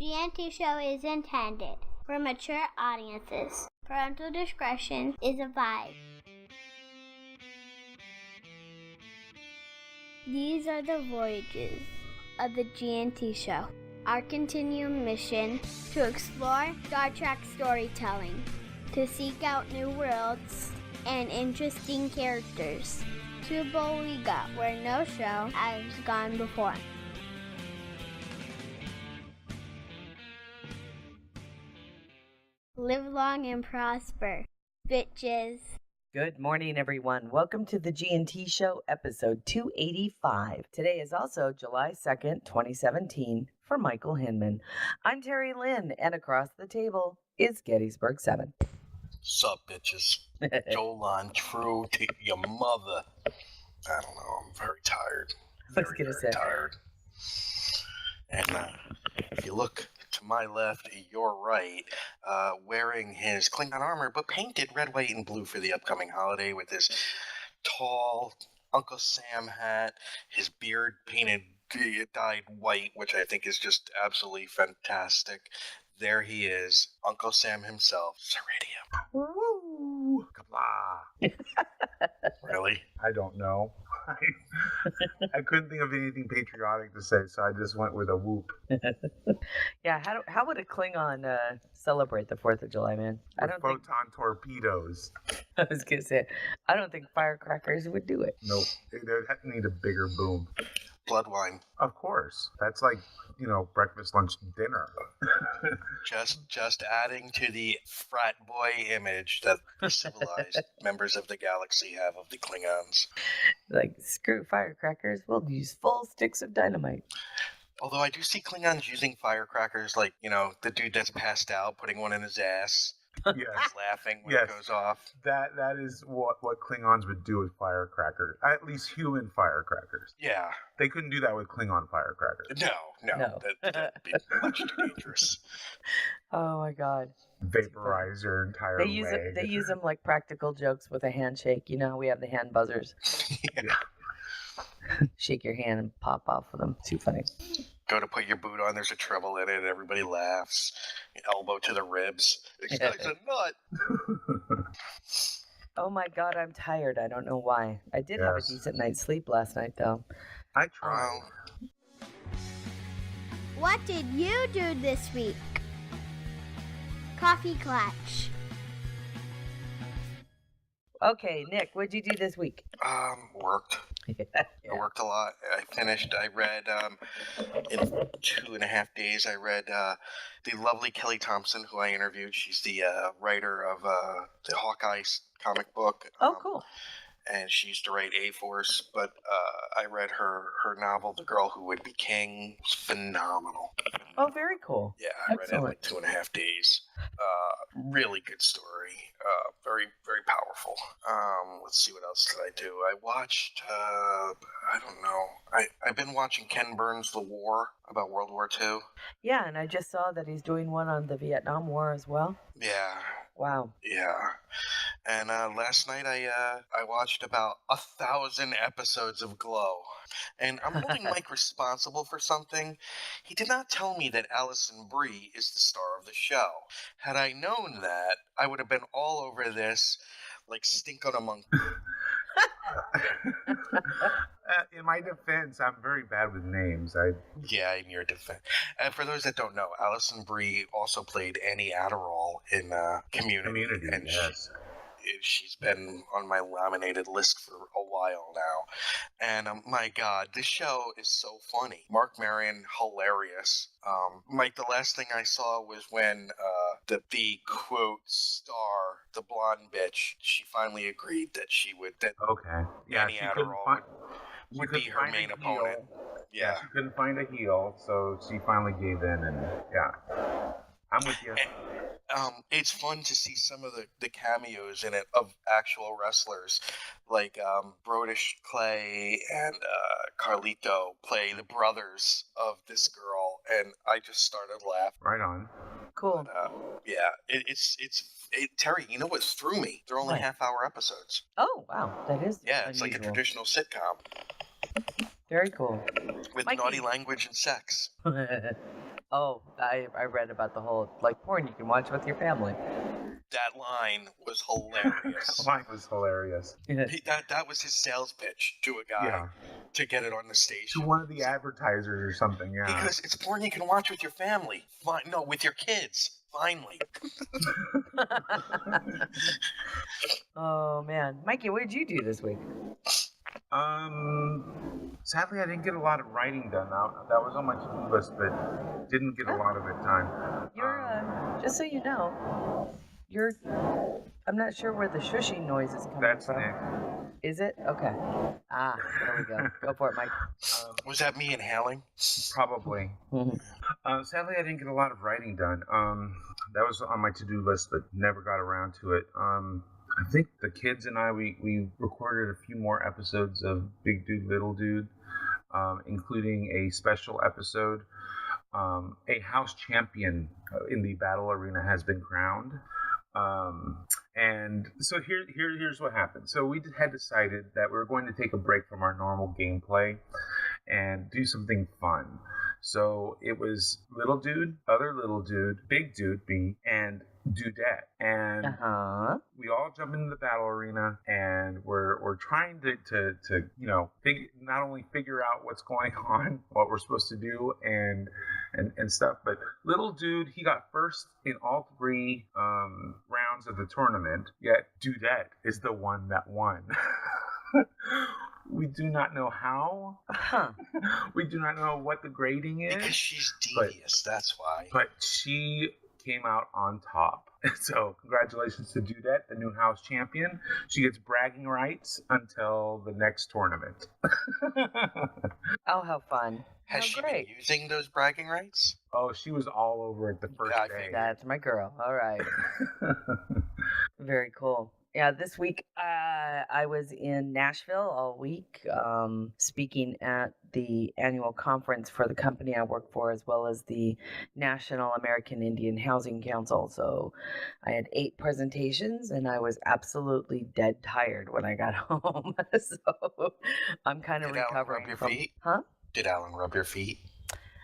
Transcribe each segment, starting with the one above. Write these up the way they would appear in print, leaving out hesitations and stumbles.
GNT Show is intended for mature audiences. Parental discretion is advised. These are the voyages of the GNT Show. Our continuing mission to explore Star Trek storytelling, to seek out new worlds and interesting characters, to Boliga, where no show has gone before. Live long and prosper, bitches. Good morning, everyone. Welcome to the G&T Show, episode 285. Today is also July 2nd, 2017, for Michael Hinman. I'm Terry Lynn, and across the table is Gettysburg 7. Sup, bitches? Jolan, true to your mother. I don't know. I'm very tired. Very tired. And if you look to my left, your right, wearing his Klingon armor, but painted red, white, and blue for the upcoming holiday with his tall Uncle Sam hat, his beard painted, dyed white, which I think is just absolutely fantastic. There he is, Uncle Sam himself, Ceridium. Woo! Kablah! Really? I don't know. I couldn't think of anything patriotic to say, so I just went with a whoop. Yeah, how would a Klingon celebrate the 4th of July, man? With photon torpedoes. I was going to say, I don't think firecrackers would do it. Nope. They'd need a bigger boom. Blood wine. Of course. That's like, breakfast, lunch, dinner. Just adding to the frat boy image that the civilized members of the galaxy have of the Klingons. Like, screw firecrackers, we'll use full sticks of dynamite. Although I do see Klingons using firecrackers, like, the dude that's passed out, putting one in his ass. Yes. Laughing when it goes off. That is what Klingons would do with firecrackers. At least human firecrackers. Yeah. They couldn't do that with Klingon firecrackers. No. That'd be much too dangerous. Oh my God. Vaporize your entire leg. They use them like practical jokes with a handshake. We have the hand buzzers. Yeah. Shake your hand and pop off with them. Too funny. Go to put your boot on, there's a treble in it, everybody laughs. Elbow to the ribs. This guy's a nut. Oh my God, I'm tired. I don't know why. I did have a decent night's sleep last night, though. I tried. What did you do this week? Coffee Clutch. Okay, Nick, what'd you do this week? Worked. I worked a lot. I read, in 2.5 days, I read the lovely Kelly Thompson, who I interviewed. She's the writer of the Hawkeye comic book. Oh, cool. And she used to write A-Force, but I read her novel, The Girl Who Would Be King. It was phenomenal. Oh, very cool. Yeah, I read it in like 2.5 days. Really good story. Very, very powerful. Let's see, what else did I do? I watched, I don't know. I've been watching Ken Burns' The War, about World War II. Yeah, and I just saw that he's doing one on the Vietnam War as well. Yeah. Wow. Yeah. And last night I watched about 1,000 episodes of Glow. And I'm holding Mike responsible for something. He did not tell me that Alison Brie is the star of the show. Had I known that, I would have been all over this like stink on a monkey. In my defense, I'm very bad with names. Yeah, in your defense. And for those that don't know, Alison Brie also played Annie Adderall in Community. And yes. She's been on my laminated list for a while now. And my God, this show is so funny. Mark Maron, hilarious. Mike, the last thing I saw was when the quote star, the blonde bitch, she finally agreed that okay. Yeah, Annie Adderall would be her main opponent. Yeah. She couldn't find a heel, so she finally gave in, and I'm with you. It's fun to see some of the cameos in it of actual wrestlers, like Brodus Clay and Carlito play the brothers of this girl, and I just started laughing. Right on. Cool. But, it's Terry, you know what threw me? They're only half-hour episodes. Oh, wow. That is unusual. It's like a traditional sitcom. Very cool. With naughty language and sex. Oh, I read about the whole, like, porn you can watch with your family. That line was hilarious. That line was hilarious. That was his sales pitch to a guy to get it on the station. To one of the advertisers or something, yeah. Because it's porn you can watch with your family. No, with your kids. Finally. Oh, man. Mikey, what did you do this week? Sadly, I didn't get a lot of writing done. That was on my to-do list, but didn't get a lot of it done. You're, just so you know, I'm not sure where the shushing noise is coming That's from. Nick. Is it? Okay. Ah, there we go. Go for it, Mike. Was that me inhaling? Probably. Sadly, I didn't get a lot of writing done. That was on my to-do list, but never got around to it. I think the kids and I, we recorded a few more episodes of Big Dude, Little Dude, including a special episode. A house champion in the battle arena has been crowned. And so here's what happened. So we had decided that we were going to take a break from our normal gameplay and do something fun. So it was Little Dude, Other Little Dude, Big Dude, me, and Dudette. And we all jump into the battle arena, and we're trying to not only figure out what's going on, what we're supposed to do, and stuff, but Little Dude, he got first in all 3 rounds of the tournament, yet Dudette is the one that won. We do not know how. We do not know what the grading is. Because she's devious, that's why. But she came out on top. So congratulations to Dudette, the new house champion. She gets bragging rights until the next tournament. Oh, how fun. Has she been using those bragging rights? Oh, she was all over it the first day. That's my girl. All right. Very cool. Yeah, this week I was in Nashville all week, speaking at the annual conference for the company I work for, as well as the National American Indian Housing Council. So I had 8 presentations, and I was absolutely dead tired when I got home. So I'm kind of recovering. Did Alan rub your feet? Huh? Did Alan rub your feet?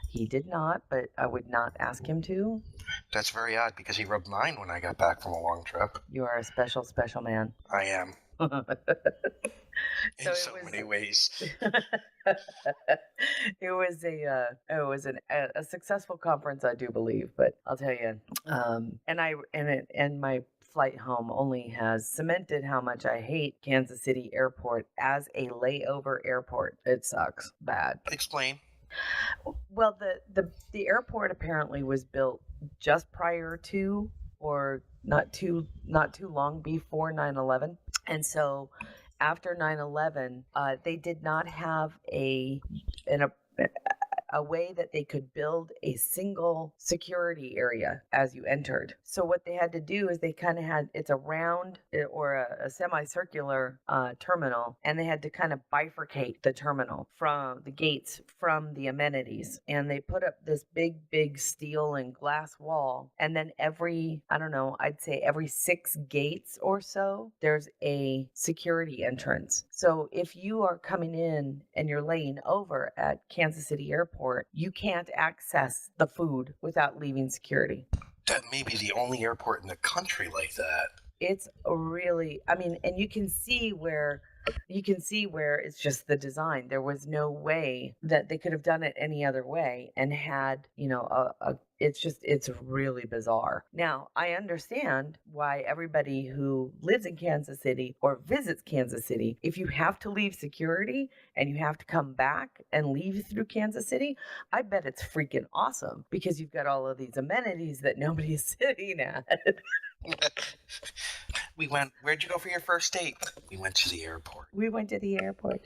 He did not, but I would not ask him to. That's very odd, because he rubbed mine when I got back from a long trip. You are a special, special man. I am. In so many ways. It was a successful conference, I do believe, but I'll tell you, and my flight home only has cemented how much I hate Kansas City Airport as a layover airport. It sucks bad. Explain. Well, the airport apparently was built just prior to, or not too long before 9/11, and so after 9/11, they did not have a way that they could build a single security area as you entered. So what they had to do is they kind of it's a round or a semicircular terminal, and they had to kind of bifurcate the terminal from the gates from the amenities. And they put up this big steel and glass wall, and then I'd say every 6 gates or so, there's a security entrance. So if you are coming in and you're laying over at Kansas City Airport, you can't access the food without leaving security. That may be the only airport in the country like that. It's really, and you can see where it's just the design. There was no way that they could have done it any other way and had, it's really bizarre. Now, I understand why everybody who lives in Kansas City or visits Kansas City, if you have to leave security and you have to come back and leave through Kansas City, I bet it's freaking awesome because you've got all of these amenities that nobody's sitting at. Where'd you go for your first date? We went to the airport.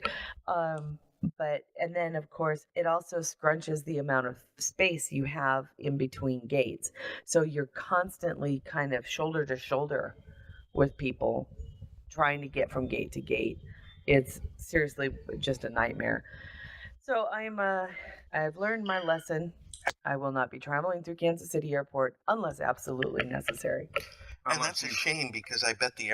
And then of course it also scrunches the amount of space you have in between gates. So you're constantly kind of shoulder to shoulder with people trying to get from gate to gate. It's seriously just a nightmare. So I've learned my lesson. I will not be traveling through Kansas City Airport unless absolutely necessary. And that's a shame because I bet the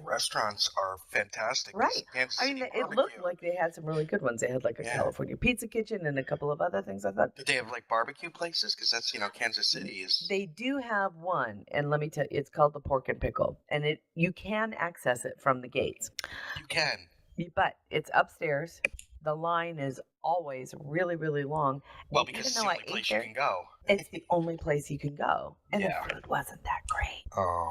restaurants are fantastic. Right. Kansas I mean, City it looked barbecue. like they had some really good ones. They had like a California pizza kitchen and a couple of other things. I thought. Did they have like barbecue places? Because that's, Kansas City is. They do have one, and let me tell you, it's called the Pork and Pickle, and you can access it from the gates. You can. But it's upstairs. The line is always really, really long. Well, because it's the only place you can go. It's the only place you can go. And the food wasn't that great. Oh,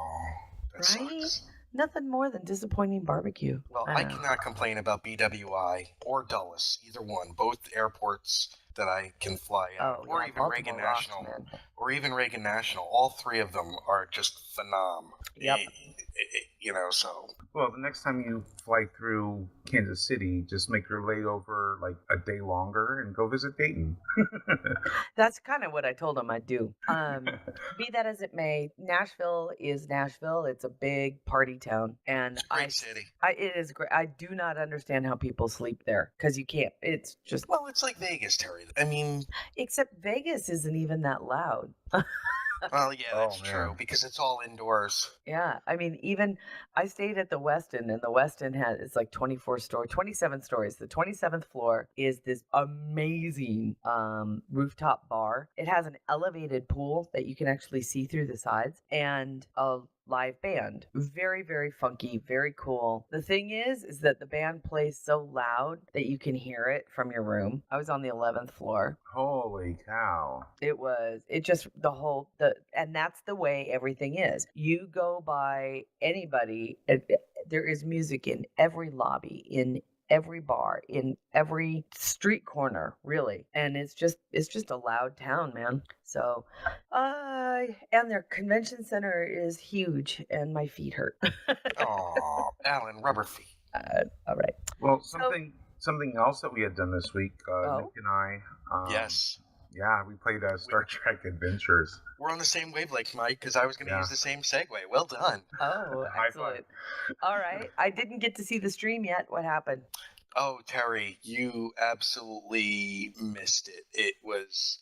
that right? sucks. Nothing more than disappointing barbecue. Well, I cannot complain about BWI or Dulles, either one. Both airports that I can fly out, or even Reagan National, all three of them are just phenomenal. Yep. So. Well, the next time you fly through Kansas City, just make your layover like a day longer and go visit Dayton. That's kind of what I told them I'd do. Be that as it may, Nashville is Nashville. It's a big party town, and it's a great city. It is great. I do not understand how people sleep there because you can't. It's just it's like Vegas, Terry. I mean, except Vegas isn't even that loud. Well, yeah, that's true because it's all indoors. Yeah, I mean, even I stayed at the Westin, and the Westin it's like 27 stories. The 27th floor is this amazing rooftop bar. It has an elevated pool that you can actually see through the sides, and a live band. Very, very funky, very cool. The thing is that the band plays so loud that you can hear it from your room. I was on the 11th floor. Holy cow. And that's the way everything is. You go by anybody, there is music in every lobby, in every bar, in every street corner, really. And it's just a loud town, man. So, and their convention center is huge, and my feet hurt. Oh, Alan, rubber feet. All right. Well, something else that we had done this week, Nick and I. Yes. Yeah, we played Star Trek Adventures. We're on the same wavelength, Mike, because I was going to use the same segue. Well done. Oh, excellent. All right. I didn't get to see the stream yet. What happened? Oh, Terry, you absolutely missed it. It was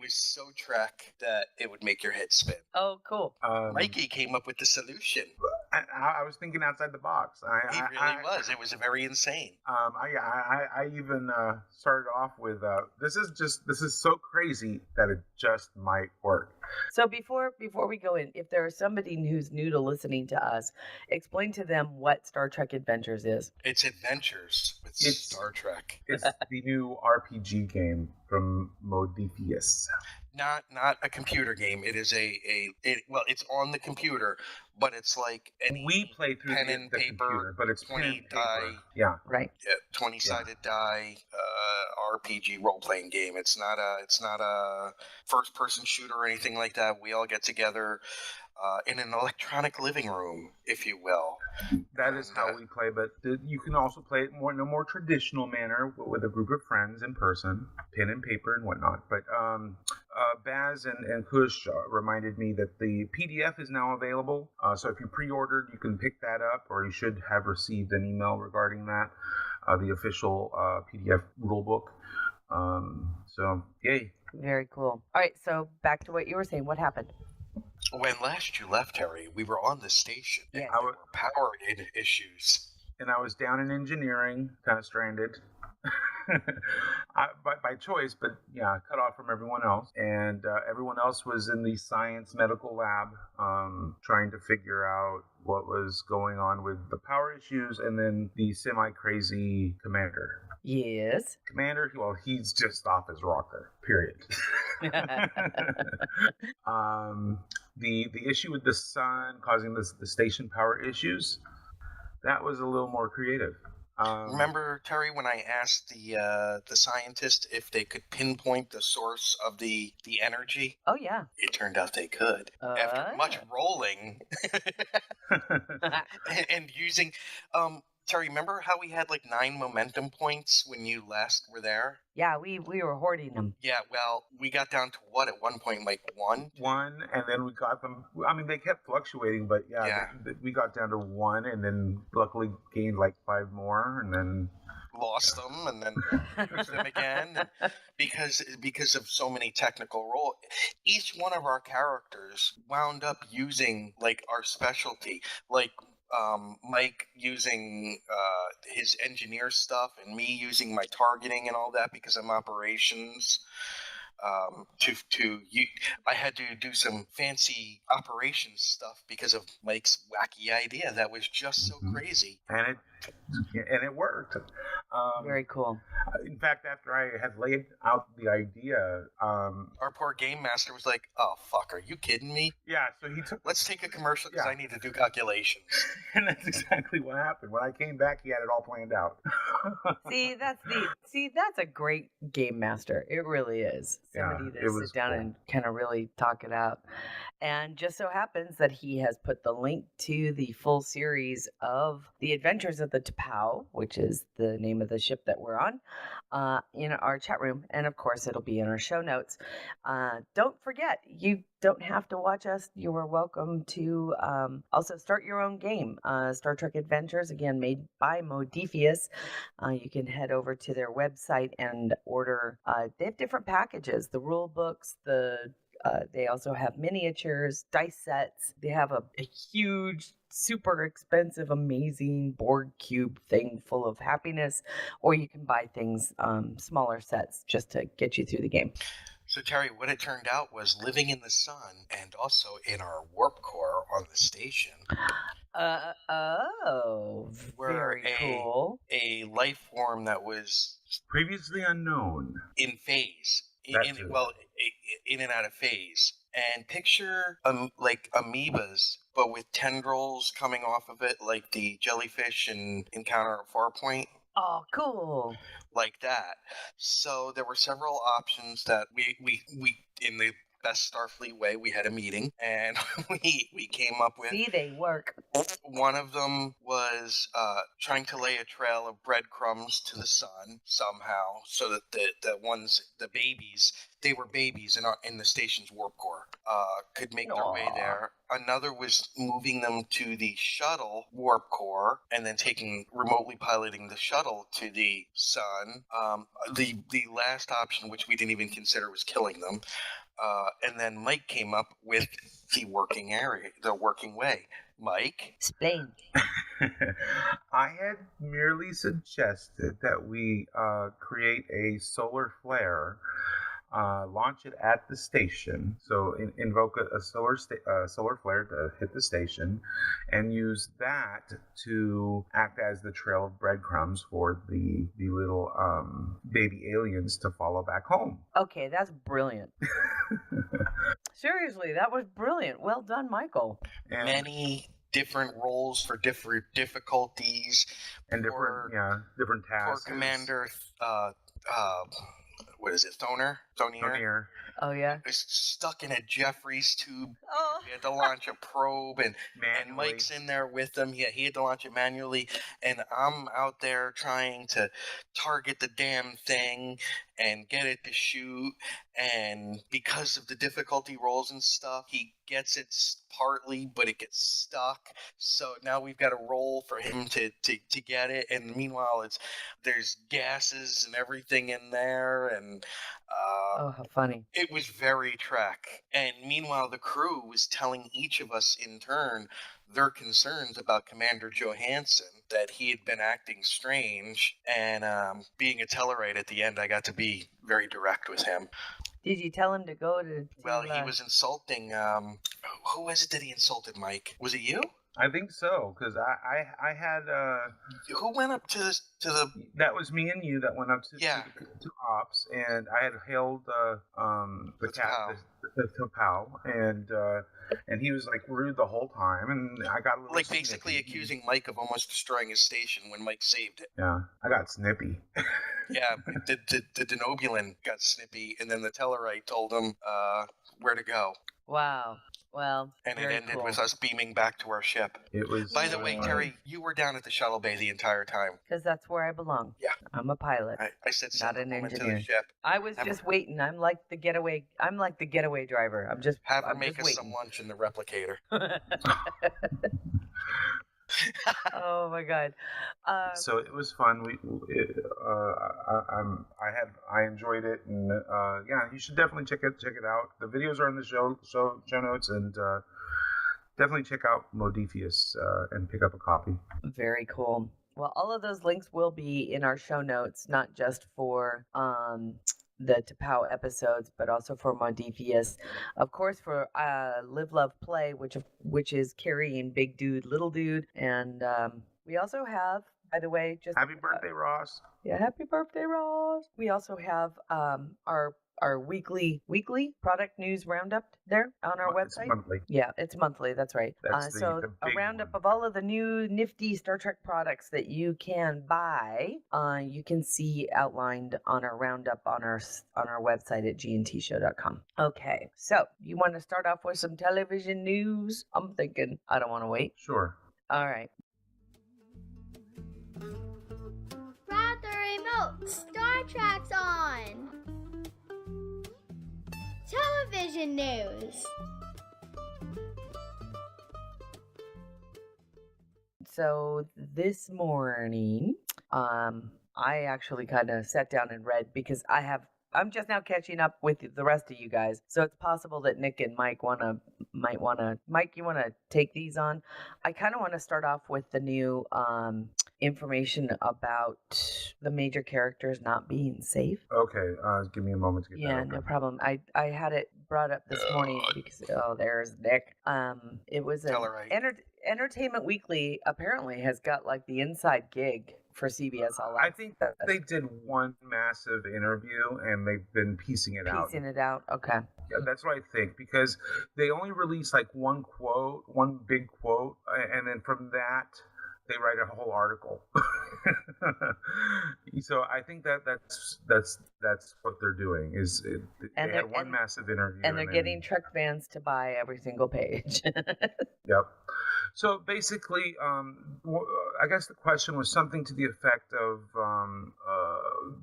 so Trek that it would make your head spin. Oh, cool. Mikey came up with the solution. I was thinking outside the box. He really was. It was very insane. I even started off with this is so crazy that it just might work. So before we go in, if there is somebody who's new to listening to us, explain to them what Star Trek Adventures is. It's adventures with Star Trek. It's the new RPG game from Modiphius. Not a computer game. It is it's on the computer, but it's like any we play through pen and paper, computer, but it's 20 die. Yeah. Right. 20-sided die RPG role playing game. It's not a first person shooter or anything like that. We all get together in an electronic living room, if you will. That is how we play, but you can also play it in a more traditional manner with a group of friends in person, pen and paper and whatnot. But Baz and Kush reminded me that the PDF is now available. So if you pre-ordered, you can pick that up, or you should have received an email regarding that, the official PDF rulebook. So, yay. Very cool. All right, so back to what you were saying. What happened? When last you left, Terry, we were on the station. Yeah. There were power issues. And I was down in engineering, kind of stranded. By choice, but yeah, cut off from everyone else. And everyone else was in the science medical lab trying to figure out what was going on with the power issues, and then the semi-crazy commander. Yes. Commander, well, he's just off his rocker, period. The issue with the sun causing the station power issues, that was a little more creative. Remember, Terry, when I asked the scientist if they could pinpoint the source of the energy? Oh, yeah. It turned out they could. After much rolling and using... Terry, remember how we had like 9 momentum points when you last were there? Yeah, we were hoarding them. Yeah, well, we got down to what at one point, like 1? 1, and then we got them. I mean, they kept fluctuating, but we got down to 1, and then luckily gained like 5 more, and then lost them and then used them again, and because of so many technical roles. Each one of our characters wound up using like our specialty, like Mike using his engineer stuff, and me using my targeting and all that because I'm operations. I had to do some fancy operations stuff because of Mike's wacky idea that was just so crazy. And it worked. Very cool. In fact, after I had laid out the idea, our poor game master was like, "Oh fuck, are you kidding me?" Yeah, so he took. Let's take a commercial because I need to do calculations. And that's exactly what happened. When I came back, he had it all planned out. That's a great game master. It really is. Somebody to sit down and kind of really talk it out. And just so happens that he has put the link to the full series of The Adventures of the T'Pau, which is the name of the ship that we're on, in our chat room. And of course, it'll be in our show notes. Don't forget, you don't have to watch us. You are welcome to also start your own game. Star Trek Adventures, again, made by Modiphius. You can head over to their website and order. They have different packages, the rule books, they also have miniatures, dice sets. They have a huge, super expensive, amazing board cube thing full of happiness, or you can buy things, smaller sets, just to get you through the game. So, Terry, what it turned out was living in the sun and also in our warp core on the station. Very cool. A life form that was previously unknown. In phase. In and out of phase. And picture like amoebas, but with tendrils coming off of it, like the jellyfish in Encounter at Farpoint. Oh, cool. Like that. So there were several options that we in the best Starfleet way, we had a meeting and we came up with. See, they work. One of them was trying to lay a trail of breadcrumbs to the sun somehow, so that the babies, they were babies in the station's warp core, could make their way there. Another was moving them to the shuttle warp core and then remotely piloting the shuttle to the sun. The last option, which we didn't even consider, was killing them. And then Mike came up with the working way. Mike? Explain. I had merely suggested that we create a solar flare, launch it at the station. So invoke a solar flare to hit the station, and use that to act as the trail of breadcrumbs for the little baby aliens to follow back home. Okay, that's brilliant. Seriously, that was brilliant. Well done, Michael. And many different roles for different difficulties and different tasks. For Commander, what is it? Thonier. Oh, yeah. Was stuck in a Jeffries tube. Oh. He had to launch a probe, and Mike's in there with him. Yeah, he had to launch it manually, and I'm out there trying to target the damn thing and get it to shoot. And because of the difficulty rolls and stuff, he gets it partly, but it gets stuck. So now we've got to roll for him to get it. And meanwhile, there's gases and everything in there, and oh, how funny. It was very Trek. And meanwhile, the crew was telling each of us in turn their concerns about Commander Johansson, that he had been acting strange. And being a Tellarite at the end, I got to be very direct with him. Did you tell him to go to... Well, he was insulting... who was it that he insulted, Mike? Was it you? I think so, because I had... Who went up to the... That was me and you that went up to Ops, and I had hailed the T'Pau, and he was like rude the whole time, and I got a little like basically accusing Mike of almost destroying his station when Mike saved it. Yeah, I got snippy. Yeah, the Denobulan got snippy, and then the Tellarite told him where to go. Wow. Well, and it ended with us beaming back to our ship. It was. By the way, Terry, you were down at the shuttle bay the entire time. Because that's where I belong. Yeah, I'm a pilot. I said not an engineer. To the ship. I was just waiting. I'm like the getaway driver. I'm just have her make us some lunch in the replicator. Oh my God. So it was fun. I enjoyed it, and yeah, you should definitely check it out. The videos are in the show notes, and definitely check out Modiphius and pick up a copy. Very cool. Well, all of those links will be in our show notes, not just for the Tapao episodes, but also for Modiphius. Of course, for Live, Love, Play, which is carrying Big Dude, Little Dude. And we also have, by the way, just... Happy birthday, Ross. Yeah, happy birthday, Ross. We also have our weekly product news roundup there on our website. It's monthly. Yeah, it's monthly. That's right. That's so the a big roundup one. of all of the new nifty Star Trek products that you can buy. You can see outlined on our roundup on our website at gntshow.com. Okay, so you want to start off with some television news? I'm thinking I don't want to wait. Sure. All right. Grab the remote. Star Trek's on. Television news. So this morning, I actually kind of sat down and read because I'm just now catching up with the rest of you guys. So it's possible that Nick and Mike might wanna Mike, you wanna take these on? I kind of want to start off with the new information about the major characters not being safe. Okay, give me a moment to get that. Yeah, open. no problem. I had it brought up this morning because there's Nick. It was an Entertainment Weekly apparently has got like the inside gig for CBS All Access. I think that they did one massive interview and they've been piecing it out. Okay. Yeah, that's what I think, because they only release like one big quote, and then from that they write a whole article. So I think that's what they're doing. They had one massive interview, and they're getting Trek fans to buy every single page. Yep. So basically, I guess the question was something to the effect of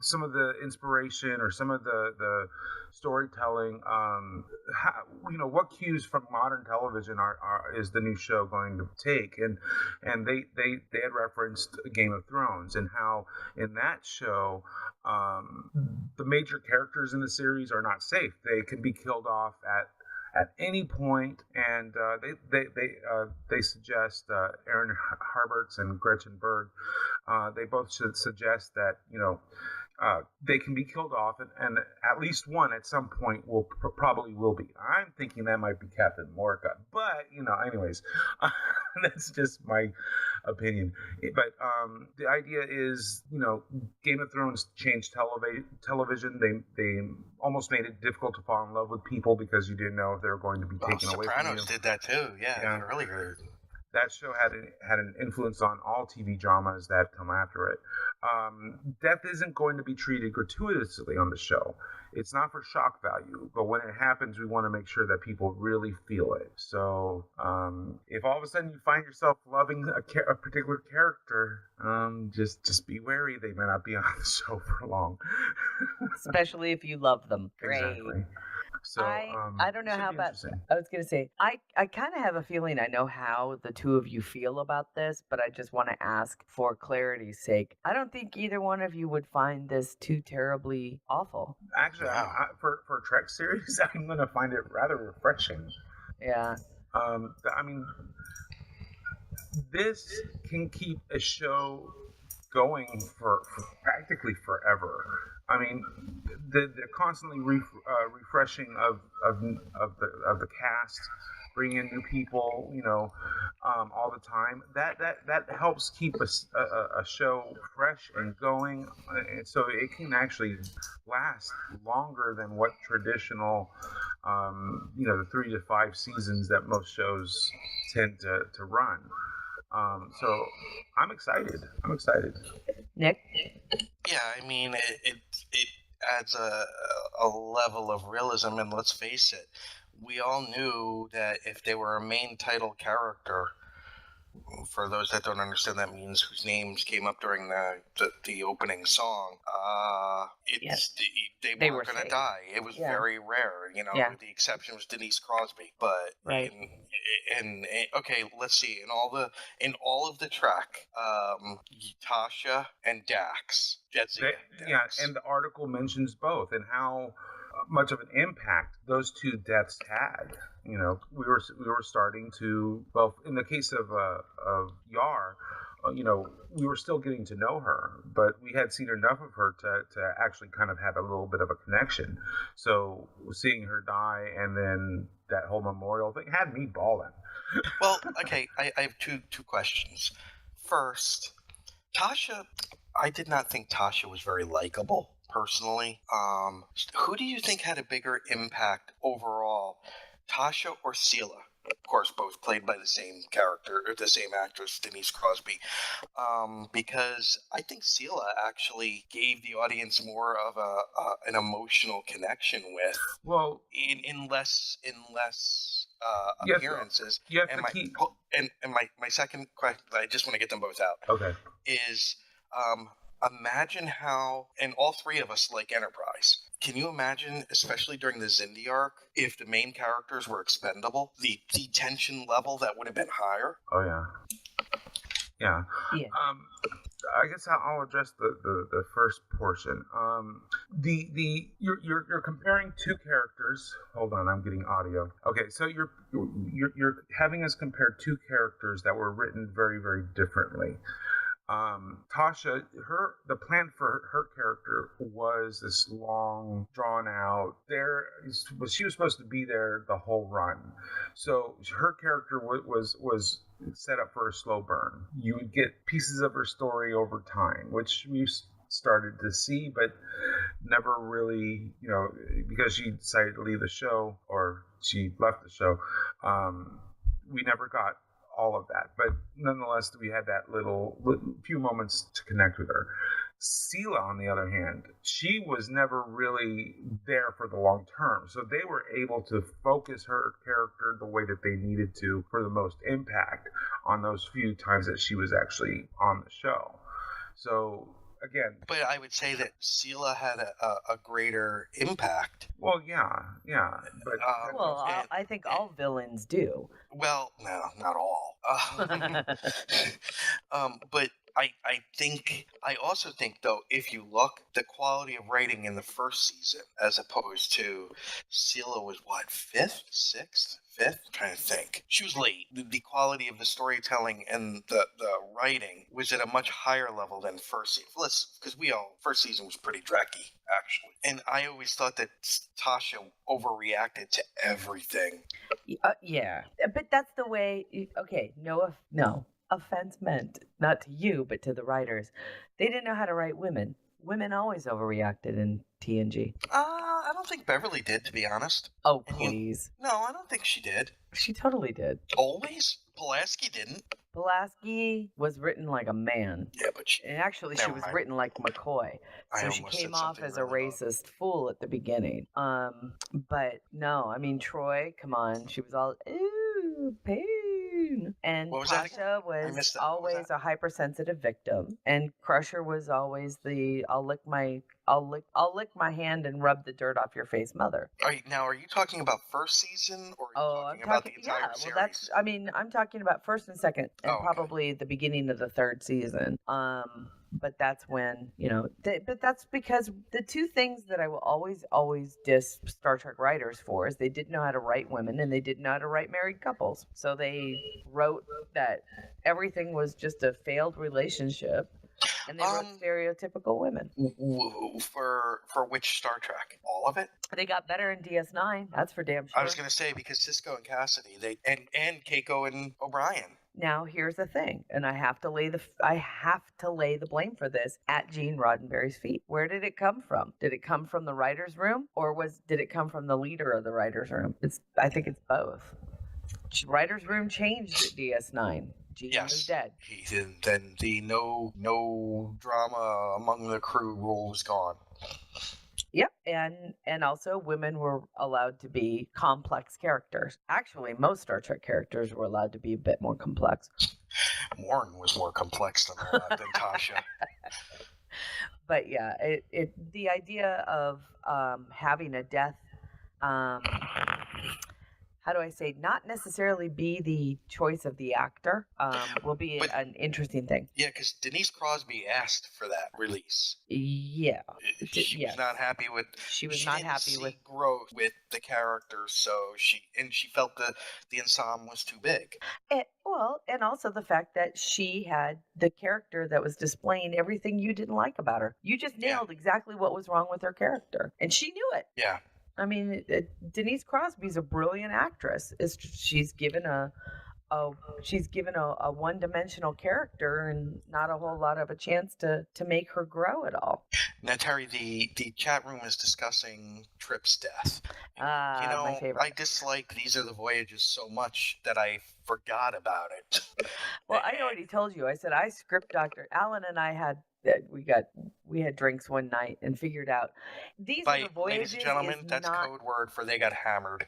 some of the inspiration or some of the storytelling. What cues from modern television is the new show going to take? And they had referenced Game of Thrones and how in that show the major characters in the series are not safe. They can be killed off at any point, and they suggest Aaron Harberts and Gretchen Berg. They both should suggest that they can be killed off, and at least one at some point probably will be. I'm thinking that might be Captain Lorca, but anyways, that's just my opinion. But the idea is, Game of Thrones changed television. They almost made it difficult to fall in love with people because you didn't know if they were going to be taken away from you. Sopranos did that too. Yeah, really good. That show had an influence on all TV dramas that come after it. Death isn't going to be treated gratuitously on the show. It's not for shock value, but when it happens, we want to make sure that people really feel it. So if all of a sudden you find yourself loving a particular character, just be wary. They may not be on the show for long. Especially if you love them. Great. Exactly. So I don't know how about. I was going to say I kind of have a feeling I know how the two of you feel about this, but I just want to ask for clarity's sake. I don't think either one of you would find this too terribly awful. Actually, for a Trek series, I'm going to find it rather refreshing. Yeah. I mean, this can keep a show going for practically forever. I mean, they're constantly refreshing of the cast, bringing in new people, all the time. That helps keep a show fresh and going, and so it can actually last longer than what traditional, the 3 to 5 seasons that most shows tend to run. So I'm excited. Nick? Yeah, I mean, it adds a level of realism, and let's face it, we all knew that if they were a main title character, for those that don't understand, that means whose names came up during the opening song. They weren't going to die. It was very rare. The exception was Denise Crosby. But right. Okay, let's see. In all of the track, Tasha and Dax. And the article mentions both and how much of an impact those two deaths had. We were starting to, well, in the case of Yar, we were still getting to know her, but we had seen enough of her to actually kind of have a little bit of a connection. So seeing her die and then that whole memorial thing had me bawling. Well, okay, I have two questions. First, Tasha, I did not think Tasha was very likable, personally. Who do you think had a bigger impact overall, Tasha or Sela? Of course, both played by the same character, or the same actress, Denise Crosby. Because I think Sela actually gave the audience more of an emotional connection with. Well, in less appearances. And my second question, I just want to get them both out. Okay. Is imagine how, and all three of us like Enterprise. Can you imagine, especially during the Xindi arc, if the main characters were expendable, the tension level that would have been higher? Oh yeah. I guess I'll address the first portion. You're comparing two characters. Hold on, I'm getting audio. Okay, so you're having us compare two characters that were written very, very differently. Tasha, the plan for her character was this long, drawn out. She was supposed to be there the whole run, so her character was set up for a slow burn. You would get pieces of her story over time, which we started to see, but never really, because she decided to leave the show, or she left the show. We never got all of that, but nonetheless, we had that little few moments to connect with her. Sela, on the other hand, she was never really there for the long term, so they were able to focus her character the way that they needed to for the most impact on those few times that she was actually on the show. So again, but I would say that Sela had a greater impact. Well, yeah, but I think all villains do. Well, no, not all. But I also think, though, if you look, the quality of writing in the first season, as opposed to Sela was what, fifth? I'm trying to think. She was late. The quality of the storytelling and the writing was at a much higher level than first season. Because first season was pretty drecky, actually. And I always thought that Tasha overreacted to everything. Yeah, but that's the way. Okay, no offense meant, not to you, but to the writers. They didn't know how to write women. Women always overreacted in TNG. I don't think Beverly did, to be honest. Oh, please. No, I don't think she did. She totally did. Always? Pulaski didn't. Pulaski was written like a man. Yeah, but she was written like McCoy. So she came off as a racist fool at the beginning. But no, I mean, Troy, come on. She was all, ooh, pain. And Tasha was always a hypersensitive victim. And Crusher was always the, I'll lick my hand and rub the dirt off your face mother. Are you talking about first season, or are you talking about the entire series? I'm talking about first and second, and probably the beginning of the third season. But that's when, but that's because the two things that I will always diss Star Trek writers for is they didn't know how to write women and they didn't know how to write married couples. So they wrote that everything was just a failed relationship. And they wrote stereotypical women. For which Star Trek? All of it? They got better in DS9. That's for damn sure. I was going to say, because Sisko and Cassidy, and Keiko and O'Brien. Now here's the thing, and I have to lay the blame for this at Gene Roddenberry's feet. Where did it come from? Did it come from the writers' room, or did it come from the leader of the writers' room? I think it's both. Writers' room changed at DS9. Gene was dead. Then the no drama among the crew rule was gone. Yep, and also women were allowed to be complex characters. Actually, most Star Trek characters were allowed to be a bit more complex. Morn was more complex than Tasha. But yeah, the idea of having a death, how do I say, not necessarily be the choice of the actor, will be an interesting thing. Yeah, because Denise Crosby asked for that release. Yeah. She was not happy with. She was not happy with growth with the character, so she felt the ensemble was too big. And also the fact that she had the character that was displaying everything you didn't like about her. You just nailed exactly what was wrong with her character, and she knew it. Yeah. I mean, Denise Crosby's a brilliant actress. She's given a one-dimensional character and not a whole lot of a chance to make her grow at all. Now, Terry, the chat room is discussing Trip's death. My favorite. I dislike These Are the Voyages so much that I forgot about it. Well, I already told you. I said I script doctor. Alan and I had we had drinks one night and figured out These Are the Voyages. Ladies and gentlemen, that's code word for they got hammered.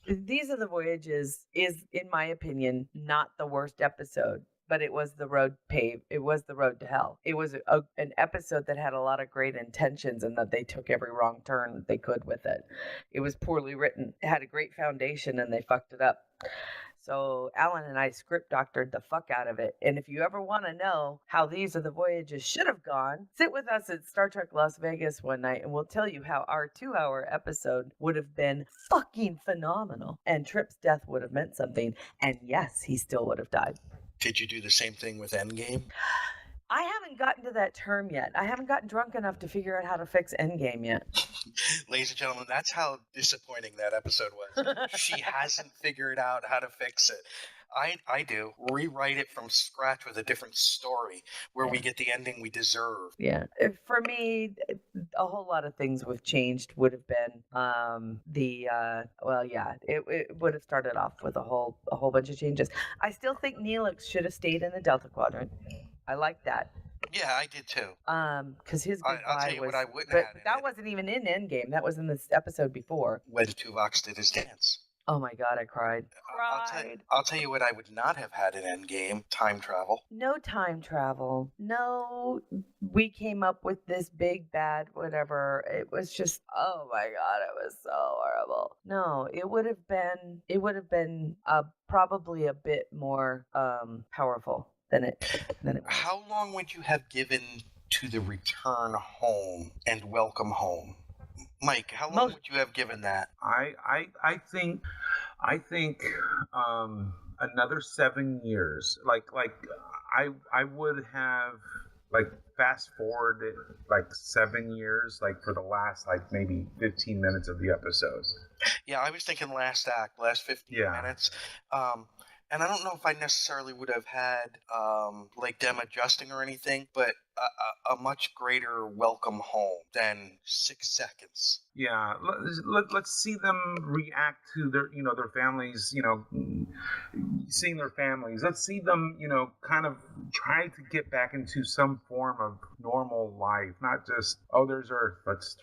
These Are the Voyages is, in my opinion, not the worst episode, but it was the road to hell. It was an episode that had a lot of great intentions and that they took every wrong turn they could with it. It was poorly written. It had a great foundation and they fucked it up. So Alan and I script doctored the fuck out of it. And if you ever want to know how These Are the Voyages should have gone, sit with us at Star Trek Las Vegas one night and we'll tell you how our 2-hour episode would have been fucking phenomenal. And Trip's death would have meant something. And yes, he still would have died. Did you do the same thing with Endgame? I haven't gotten to that term yet. I haven't gotten drunk enough to figure out how to fix Endgame yet. Ladies and gentlemen, that's how disappointing that episode was. She hasn't figured out how to fix it. I do. Rewrite it from scratch with a different story where we get the ending we deserve. Yeah. For me, a whole lot of things would have changed would have been it would have started off with a whole bunch of changes. I still think Neelix should have stayed in the Delta Quadrant. I like that. Yeah, I did too. Because his goodbye I'll tell you was, what I wouldn't but have. that wasn't even in Endgame. That was in this episode before. When Tuvok did his dance. Oh my God, I cried. I'll tell you what I would not have had in Endgame: time travel. No time travel. No, we came up with this big bad whatever. It was just, oh my God, it was so horrible. No, it would have been probably a bit more powerful than it was. How long would you have given to the return home and welcome home? Mike, how long would you have given that? I think another 7 years. Like I would have fast forward it 7 years, for the last maybe 15 minutes of the episode. Yeah, I was thinking last act, last 15 minutes. And I don't know if I necessarily would have had them adjusting or anything, but a much greater welcome home than 6 seconds. Yeah, let's see them react to their families, seeing their families. Let's see them, kind of try to get back into some form of normal life, not just, oh, there's Earth, let's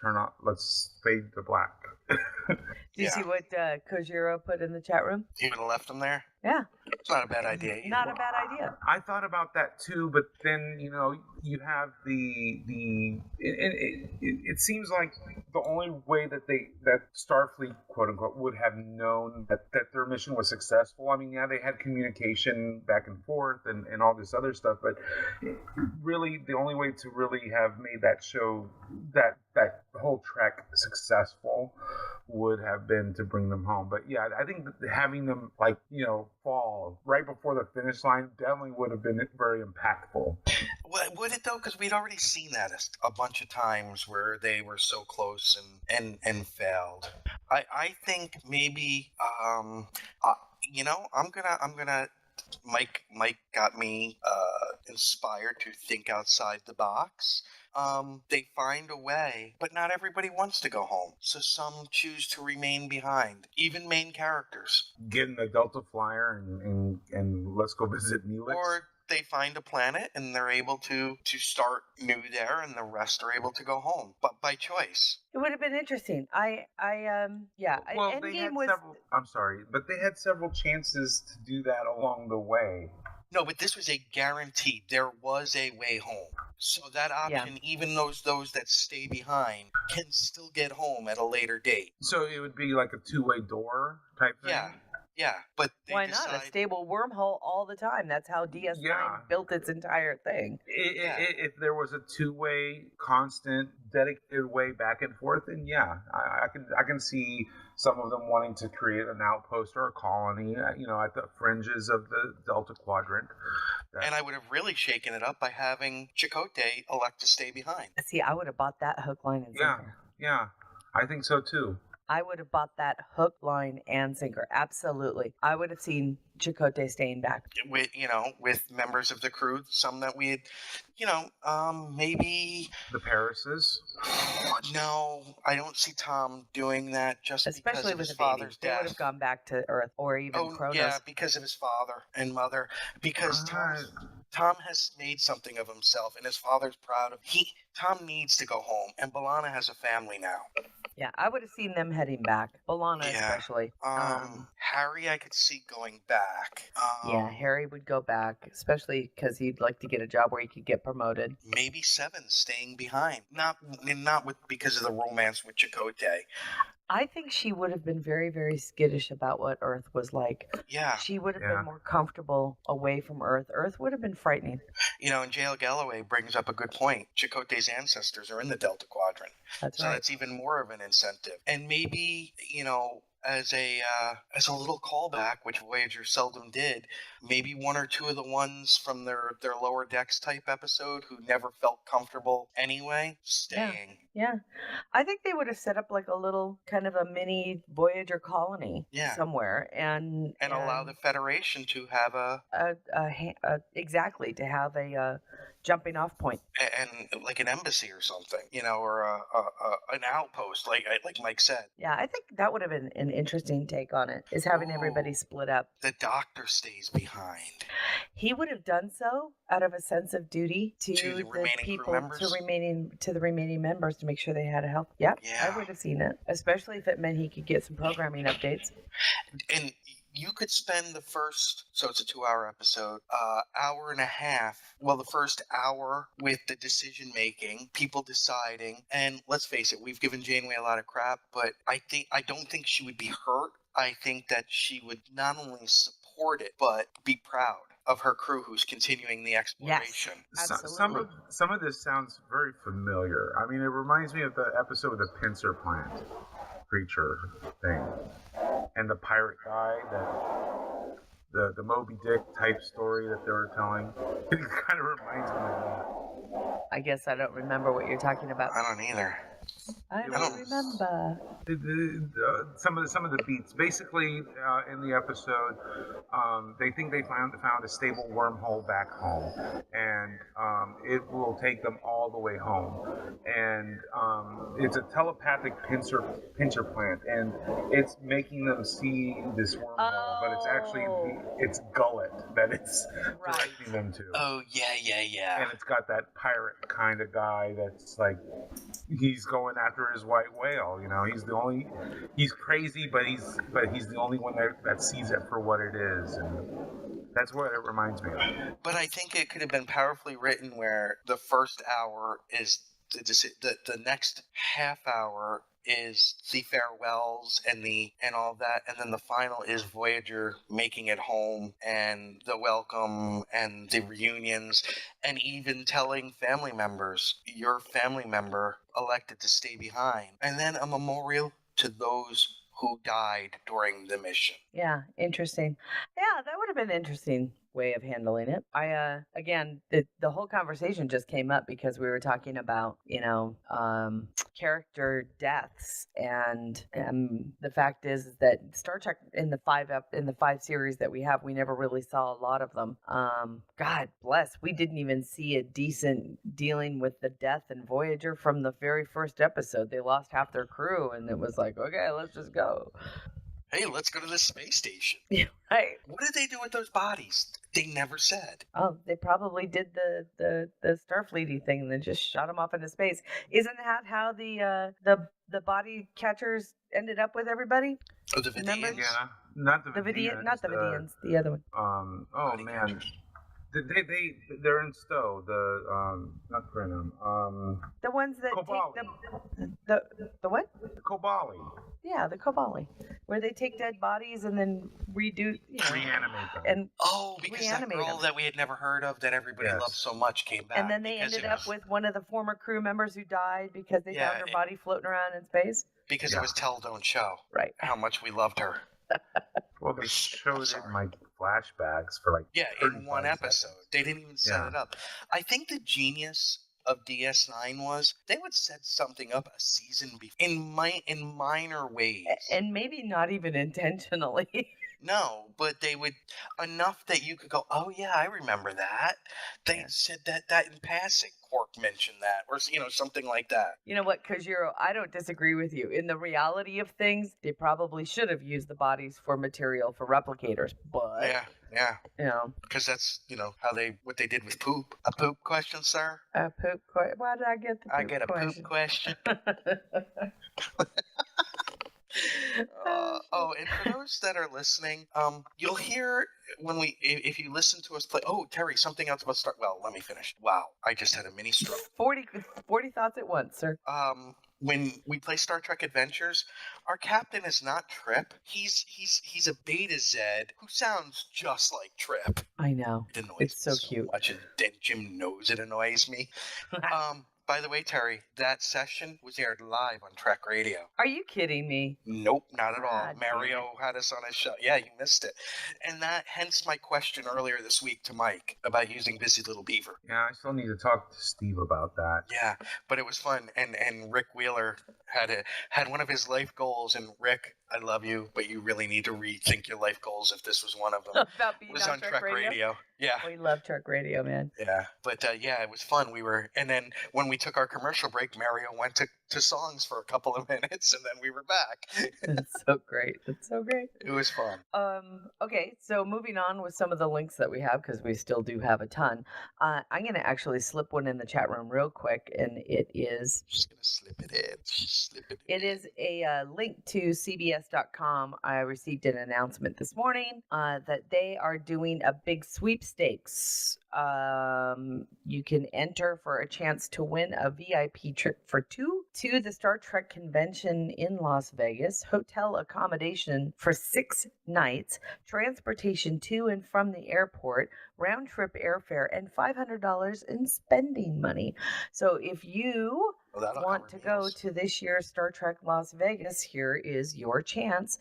fade to black. Do you see what Kojiro put in the chat room? He would have left them there? Yeah. It's not a bad idea either. Not a bad idea. I thought about that too, but then, you have it seems like the only way that Starfleet, quote unquote, would have known that their mission was successful. I mean, yeah, they had communication back and forth and all this other stuff, but really the only way to really have made that show, that whole trek successful would have been to bring them home. But yeah, I think having them fall right before the finish line definitely would have been very impactful. Would it though? Because we'd already seen that a bunch of times where they were so close and failed. I think maybe I'm gonna Mike got me inspired to think outside the box. They find a way, but not everybody wants to go home. So some choose to remain behind, even main characters. Get in the Delta Flyer and let's go visit Neelix. Or they find a planet and they're able to start new there, and the rest are able to go home, but by choice. It would have been interesting. Well, they had Endgame was. several. I'm sorry, but they had several chances to do that along the way. No, but this was a guarantee. There was a way home. So that option, even those that stay behind, can still get home at a later date. So it would be like a two-way door type thing? Yeah, but Why not? A stable wormhole all the time. That's how DS9 built its entire thing. If there was a two-way, constant, dedicated way back and forth, then I can see some of them wanting to create an outpost or a colony, at the fringes of the Delta Quadrant. And I would have really shaken it up by having Chakotay elect to stay behind. See, I would have bought that hook, line, and sinker. Yeah, I think so too. I would have bought that hook, line, and sinker. Absolutely. I would have seen Chakotay staying back. With members of the crew, some that we had, maybe... The Parises? No, I don't see Tom doing that just especially because of with his the baby. father's They death. would have gone back to Earth or even Kronos. Yeah, because of his father and mother. Because Tom has made something of himself, and his father's proud of him. Tom needs to go home, and B'Elanna has a family now. Yeah, I would have seen them heading back. B'Elanna especially. Harry, I could see going back. Harry would go back, especially because he'd like to get a job where he could get promoted. Maybe Seven staying behind, not because of the romance with Chakotay. I think she would have been very, very skittish about what Earth was like. Yeah. She would have been more comfortable away from Earth. Earth would have been frightening. And J.L. Galloway brings up a good point. Chakotay's ancestors are in the Delta Quadrant. That's right. So that's even more of an incentive. And maybe, as a little callback, which Voyager seldom did, maybe one or two of the ones from their Lower Decks type episode who never felt comfortable anyway, staying. Yeah. I think they would have set up like a little kind of a mini Voyager colony somewhere and allow the Federation to have a jumping off point. And like an embassy or something, or an outpost, like Mike said. Yeah, I think that would have been an interesting take on it, is having everybody split up. The Doctor stays behind. He would have done so out of a sense of duty to the people, to the remaining members, to make sure they had a health. Yep, yeah. I would have seen it, especially if it meant he could get some programming updates. And you could spend the first, so it's a 2-hour episode, hour and a half. Well, the first hour with the decision making, people deciding, and let's face it, we've given Janeway a lot of crap, but I don't think she would be hurt. I think that she would not only support it, but be proud of her crew who's continuing the exploration. Yes, absolutely. Some of this sounds very familiar. I mean, it reminds me of the episode of the Pincer Plant creature thing. And the pirate guy, the Moby Dick type story that they were telling, it kind of reminds me of that. I guess I don't remember what you're talking about. I don't either. I don't remember. Some of the beats. Basically, in the episode, they think they found a stable wormhole back home, and it will take them all the way home. And it's a telepathic pincer plant, and it's making them see this wormhole, but it's actually it's Gullet that it's directing them to. Oh yeah. And it's got that pirate kind of guy that's like, he's going after his white whale. He's crazy, but he's the only one that sees it for what it is, and that's what it reminds me of. But I think it could have been powerfully written where the first hour is the next half hour is the farewells and all that, and then the final is Voyager making it home and the welcome and the reunions, and even telling family members, your family member elected to stay behind, and then a memorial to those who died during the mission. Yeah, interesting. Yeah, that would have been interesting. way of handling it. Again, the whole conversation just came up because we were talking about, character deaths, and the fact is that Star Trek in the five series that we have, we never really saw a lot of them. God bless, we didn't even see a decent dealing with the death in Voyager from the very first episode. They lost half their crew, and it was like, okay, let's just go. Hey, let's go to the space station. Yeah, right. What did they do with those bodies? They never said. Oh, they probably did the Starfleety thing and then just shot them off into space. Isn't that how the body catchers ended up with everybody? Oh, the Vidians? Yeah, not the Vidians. Not the Vidians. The other one. Oh man, they're in Stowe. Not Brenham. The ones that Kobali. take the what? Kobali. Yeah, the Kobali, where they take dead bodies and then reanimate them. And because that girl that we had never heard of, that everybody loved so much, came back. And then they ended up with one of the former crew members who died because they found her body floating around in space. Because it was Tell Don't Show. Right. How much we loved her. Well, they showed it in like flashbacks for like in one episode. They didn't even set it up. I think the genius of DS9 was they would set something up a season before in minor ways, and maybe not even intentionally. No, but they would enough that you could go, oh yeah, I remember that. They said that in passing. Quark mentioned that, or something like that. You know what, Kojiro, I don't disagree with you. In the reality of things, they probably should have used the bodies for material for replicators, but yeah, because that's what they did with poop. A poop question, sir? A poop question? Why did I get the poop question? I get a poop question. And for those that are listening, you'll hear if you listen to us play. Oh, Terry, something else about Star. Well, let me finish. Wow, I just had a mini stroke. 40 thoughts at once, sir. When we play Star Trek Adventures, our captain is not Trip. He's a Beta Z who sounds just like Trip. I know. It annoys it's me so cute. Much, and Jim knows it annoys me. By the way, Terry, that session was aired live on Trek Radio. Are you kidding me? Nope, not at all. Mario had us on his show. Yeah, you missed it. And hence my question earlier this week to Mike about using Busy Little Beaver. Yeah, I still need to talk to Steve about that. Yeah, but it was fun. And Rick Wheeler had one of his life goals. And Rick, I love you, but you really need to rethink your life goals if this was one of them. About being it was on Trek Radio. Yeah. We love Trek Radio, man. Yeah, but it was fun. And then when we took our commercial break, Mario went to songs for a couple of minutes, and then we were back. That's so great. That's so great. It was fun. Okay, so moving on with some of the links that we have, because we still do have a ton. I'm going to actually slip one in the chat room real quick, and it is... Just going to slip it in. It is a link to CBS.com. I received an announcement this morning that they are doing a big sweepstakes. You can enter for a chance to win a VIP trip for two to the Star Trek convention in Las Vegas, hotel accommodation for 6 nights, transportation to and from the airport, round trip airfare, and $500 in spending money. So if you want to go to this year's Star Trek Las Vegas, here is your chance.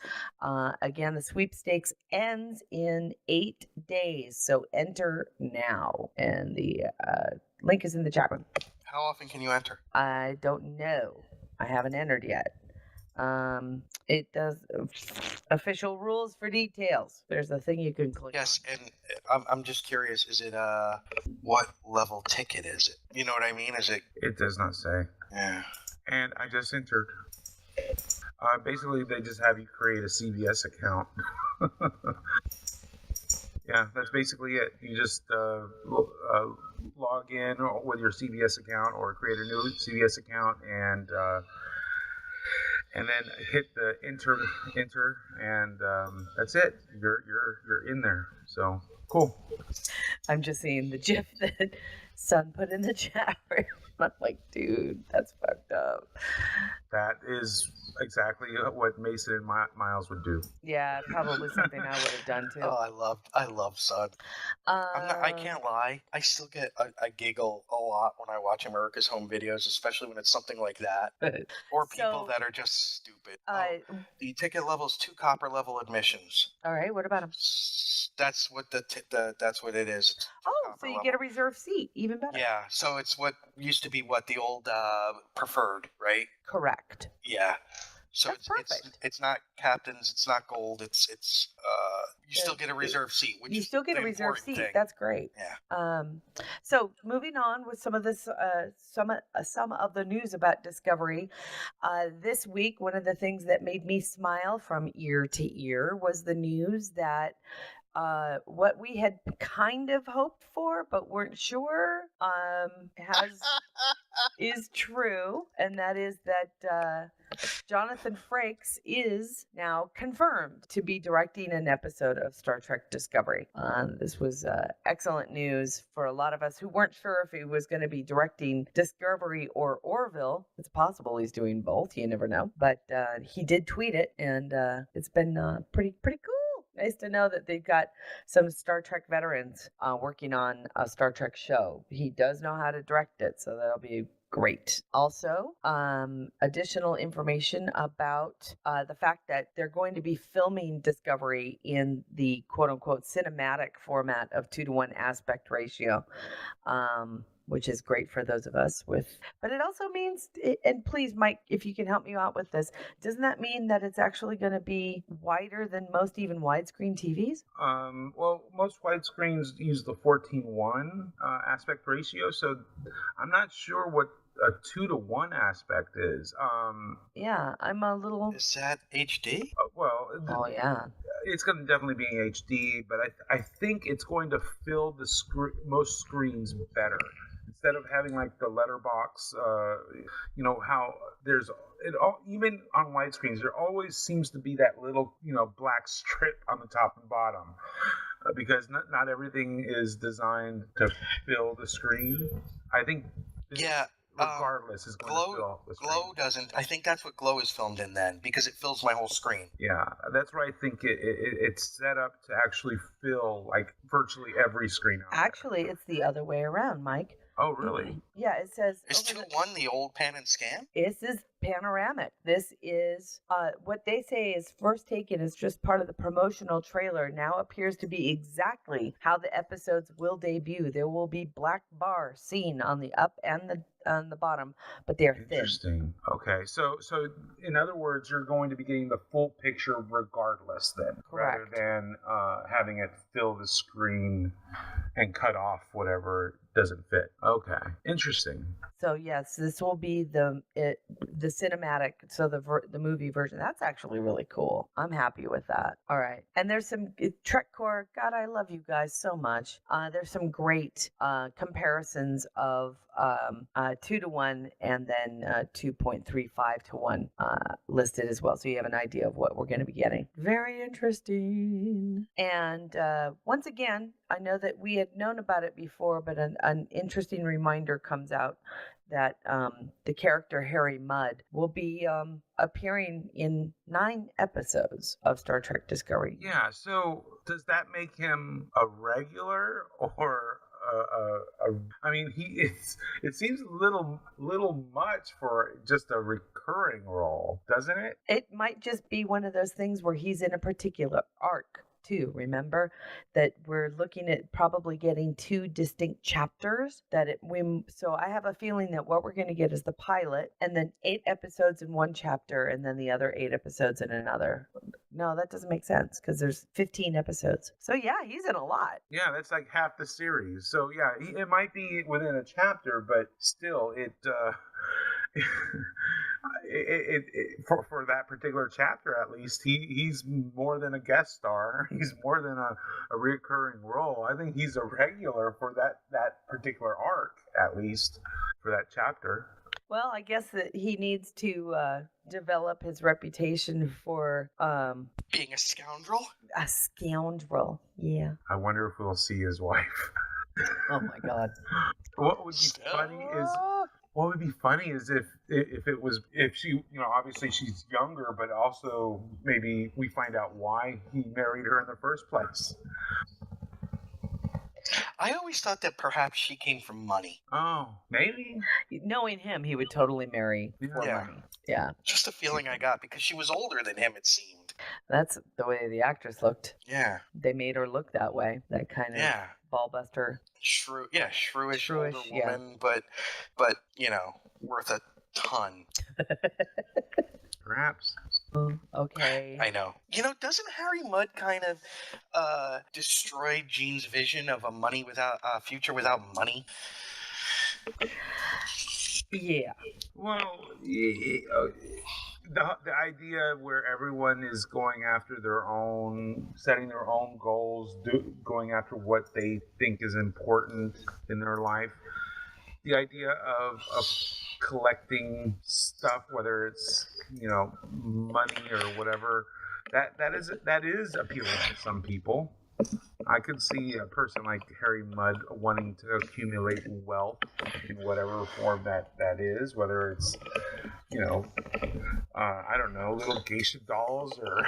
Again, the sweepstakes ends in 8 days, so enter now. And the link is in the chat room. How often can you enter? I don't know. I haven't entered yet. It does official rules for details. There's a thing you can click on. And I'm just curious, is it what level ticket is it? You know what I mean? Is it? It does not say. Yeah. And I just entered. Basically, they just have you create a CBS account. Yeah, that's basically it. You just log in with your CBS account or create a new CBS account and then hit the enter, and that's it. You're in there. So cool. I'm just seeing the GIF that Son put in the chat room. I'm like, dude, that's fucked up. That is exactly what Mason and Miles would do. Yeah, probably something I would have done too. Oh, I love Son. I can't lie. I still get a giggle a lot when I watch America's Home Videos, especially when it's something like that, or people that are just stupid. The ticket level is 2 copper level admissions. All right, what about them? That's what that's what it is. Oh, so you get a reserved seat, even better. Yeah, so it's what used to be the old preferred, right? Correct. Yeah. So That's perfect. It's not captains, it's not gold, it's you still get a reserved seat, which you still get a reserved seat. That's great. Yeah. So moving on with some of this, some of the news about Discovery. This week, one of the things that made me smile from ear to ear was the news that what we had kind of hoped for but weren't sure is true, and that is that Jonathan Frakes is now confirmed to be directing an episode of Star Trek Discovery. This was excellent news for a lot of us who weren't sure if he was going to be directing Discovery or Orville. It's possible he's doing both. You never know. But he did tweet it, and it's been pretty cool. Nice to know that they've got some Star Trek veterans working on a Star Trek show. He does know how to direct it, so that'll be great. Also, additional information about the fact that they're going to be filming Discovery in the quote-unquote cinematic format of 2-to-1 aspect ratio, which is great for those of us but it also means, and please, Mike, if you can help me out with this, doesn't that mean that it's actually going to be wider than most even widescreen TVs? Well, most widescreens use the 14:1 aspect ratio, so I'm not sure what a 2-to-1 aspect is. Yeah, I'm a little... Is that HD? Oh, yeah. It's going to definitely be in HD, but I think it's going to fill the most screens better. Instead of having like the letterbox, how there's even on widescreens, there always seems to be that little, black strip on the top and bottom, because not everything is designed to fill the screen. I think. Yeah. Regardless, is going to fill the screen. Glow doesn't. I think that's what Glow is filmed in then, because it fills my whole screen. Yeah, that's where I think it's set up to actually fill like virtually every screen. Actually, it's the other way around, Mike. Oh, really? Yeah, it says... Is 2-1 the old pan and scan? This is panoramic. This is what they say is first taken as just part of the promotional trailer. Now appears to be exactly how the episodes will debut. There will be black bars seen on the up and on the bottom, but they're thin. Interesting. Okay, so in other words, you're going to be getting the full picture regardless, then, correct, rather than having it fill the screen and cut off whatever doesn't fit. Okay, interesting. So yes, this will be the cinematic, so the movie version. That's actually really cool. I'm happy with that. All right, and there's some TrekCore. God, I love you guys so much. There's some great comparisons of 2-to-1 and then 2.35-to-1 listed as well, so you have an idea of what we're going to be getting. Very interesting. And once again, I know that we had known about it before, but an interesting reminder comes out that the character Harry Mudd will be appearing in 9 episodes of Star Trek Discovery. Yeah, so does that make him a regular or I mean, it seems a little much for just a recurring role, doesn't it? It might just be one of those things where he's in a particular arc too. Remember that we're looking at probably getting 2 distinct chapters so I have a feeling that what we're going to get is the pilot and then 8 episodes in one chapter and then the other 8 episodes in another. No, that doesn't make sense because there's 15 episodes. So yeah, he's in a lot. Yeah, that's like half the series. So yeah, it might be within a chapter, but still for that particular chapter, at least, he's more than a guest star. He's more than a recurring role. I think he's a regular for that particular arc, at least for that chapter. Well, I guess that he needs to develop his reputation for being a scoundrel. A scoundrel, yeah. I wonder if we'll see his wife. Oh my God! What would be funny is if she, obviously she's younger, but also maybe we find out why he married her in the first place. I always thought that perhaps she came from money. Oh, maybe. Knowing him, he would totally marry for money. Yeah. Just a feeling I got because she was older than him, it seemed. That's the way the actress looked. Yeah. They made her look that way. That kind of ballbuster. Shrewish older woman, but worth a ton. Perhaps. Okay. I know. Doesn't Harry Mudd kind of destroy Gene's vision of a future without money? Yeah. Well, the idea where everyone is going after setting their own goals, going after what they think is important in their life. The idea of collecting stuff, whether it's money or whatever, that is appealing to some people. I could see a person like Harry Mudd wanting to accumulate wealth in whatever form that is, whether it's I don't know, little geisha dolls or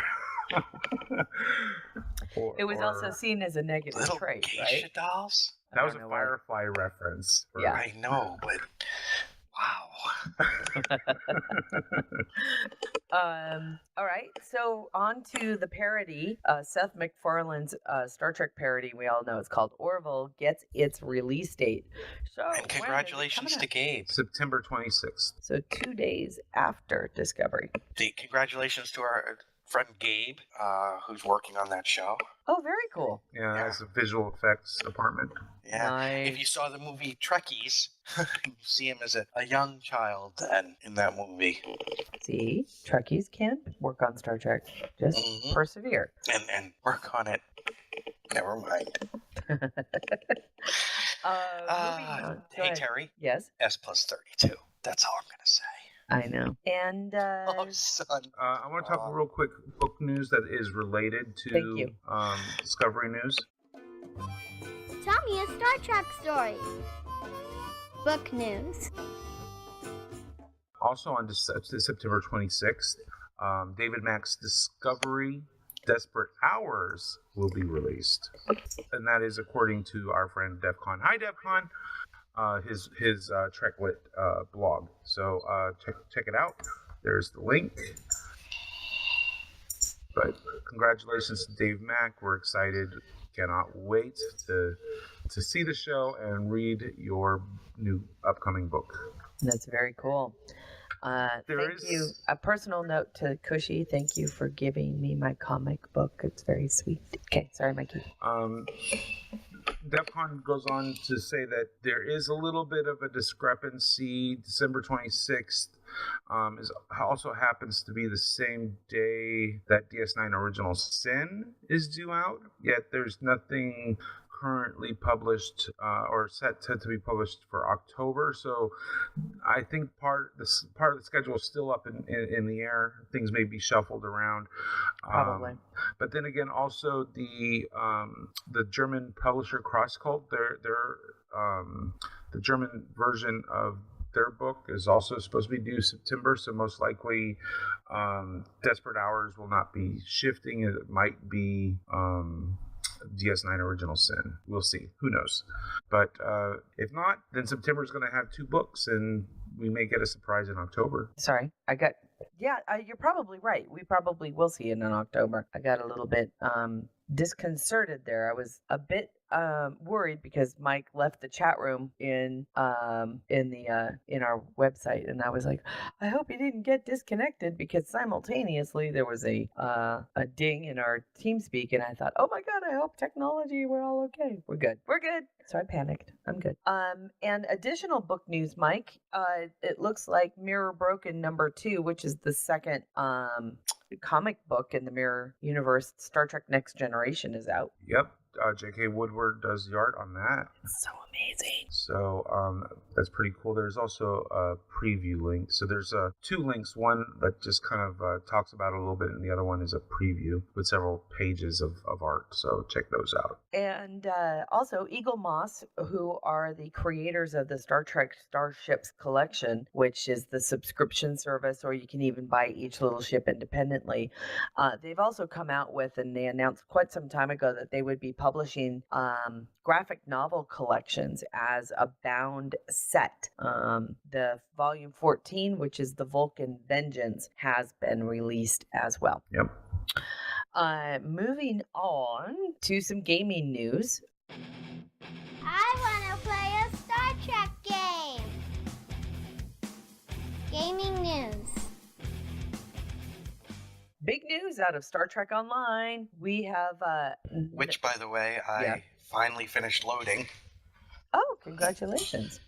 it was also seen as a negative little trait, geisha right? dolls? That was a Firefly reference. Yeah. I know, but wow. All right, so on to the parody. Seth MacFarlane's Star Trek parody, we all know it's called Orville, gets its release date. So, and congratulations to Gabe. September 26th. So 2 days after Discovery. Congratulations to our friend Gabe, who's working on that show. Oh, very cool. Yeah, that's a visual effects department. Yeah. Nice. If you saw the movie Trekkies, you see him as a young child then in that movie. See, Trekkies can work on Star Trek. Just persevere. And work on it. Never mind. Hey, Terry. Yes? S+32. That's all I'm going to say. I know. And oh, son. I want to talk real quick book news that is related to Discovery News. Tell me a Star Trek story. Book news. Also on September 26th, David Mack's Discovery Desperate Hours will be released. And that is according to our friend DEFCON. Hi, DEFCON. His Treklit blog. So check it out. There's the link. But congratulations to Dave Mack. We're excited. Cannot wait to see the show and read your new upcoming book. That's very cool. Thank you. A personal note to Cushy. Thank you for giving me my comic book. It's very sweet. Okay, sorry, Mikey. DEFCON goes on to say that there is a little bit of a discrepancy. December 26th also happens to be the same day that DS9 Original Sin is due out, yet there's nothing currently published or set to be published for October. So I think part of the schedule is still up in the air. Things may be shuffled around. Probably. But then again, also the German publisher CrossCult, the German version of their book is also supposed to be due September, so most likely Desperate Hours will not be shifting. It might be DS9 Original Sin. We'll see. Who knows? But if not, then September is going to have 2 books, and we may get a surprise in October. Sorry, you're probably right. We probably will see it in October. I got a little bit disconcerted there. I was a bit worried because Mike left the chat room in our website, and I was like, I hope he didn't get disconnected, because simultaneously there was a ding in our TeamSpeak, and I thought, oh my god, I hope technology, we're all okay. We're good. So I panicked. I'm good. And additional book news, Mike. It looks like Mirror Broken #2, which is the second comic book in the Mirror Universe, Star Trek Next Generation, is out. Yep. J.K. Woodward does the art on that. So amazing. So that's pretty cool. There's also a preview link. So there's 2 links. One that just kind of talks about it a little bit, and the other one is a preview with several pages of art. So check those out. And also Eagle Moss, who are the creators of the Star Trek Starships collection, which is the subscription service, or you can even buy each little ship independently. They've also come out with, and they announced quite some time ago that they would be publishing graphic novel collections as a bound set. The volume 14, which is the Vulcan Vengeance, has been released as well. Yep. Moving on to some gaming news. I want to play a Star Trek game. Gaming news. Big news out of Star Trek Online. We have which, by the way, I finally finished loading. Oh, congratulations.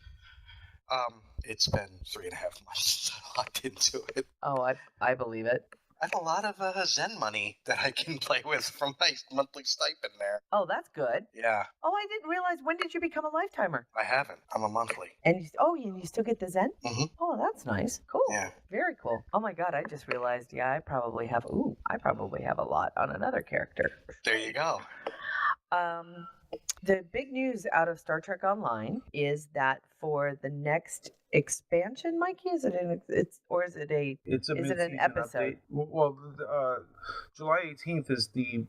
It's been 3.5 months since I logged into it. Oh, I believe it. I have a lot of Zen money that I can play with from my monthly stipend there. Oh, that's good. Yeah. Oh, I didn't realize. When did you become a lifetimer? I haven't. I'm a monthly. And you still get the Zen? Mm-hmm. Oh, that's nice. Cool. Yeah. Very cool. Oh my God, I just realized. Yeah, I probably have a lot on another character. There you go. The big news out of Star Trek Online is that for the next expansion, Mikey, is it an episode? Update. Well, July 18th is the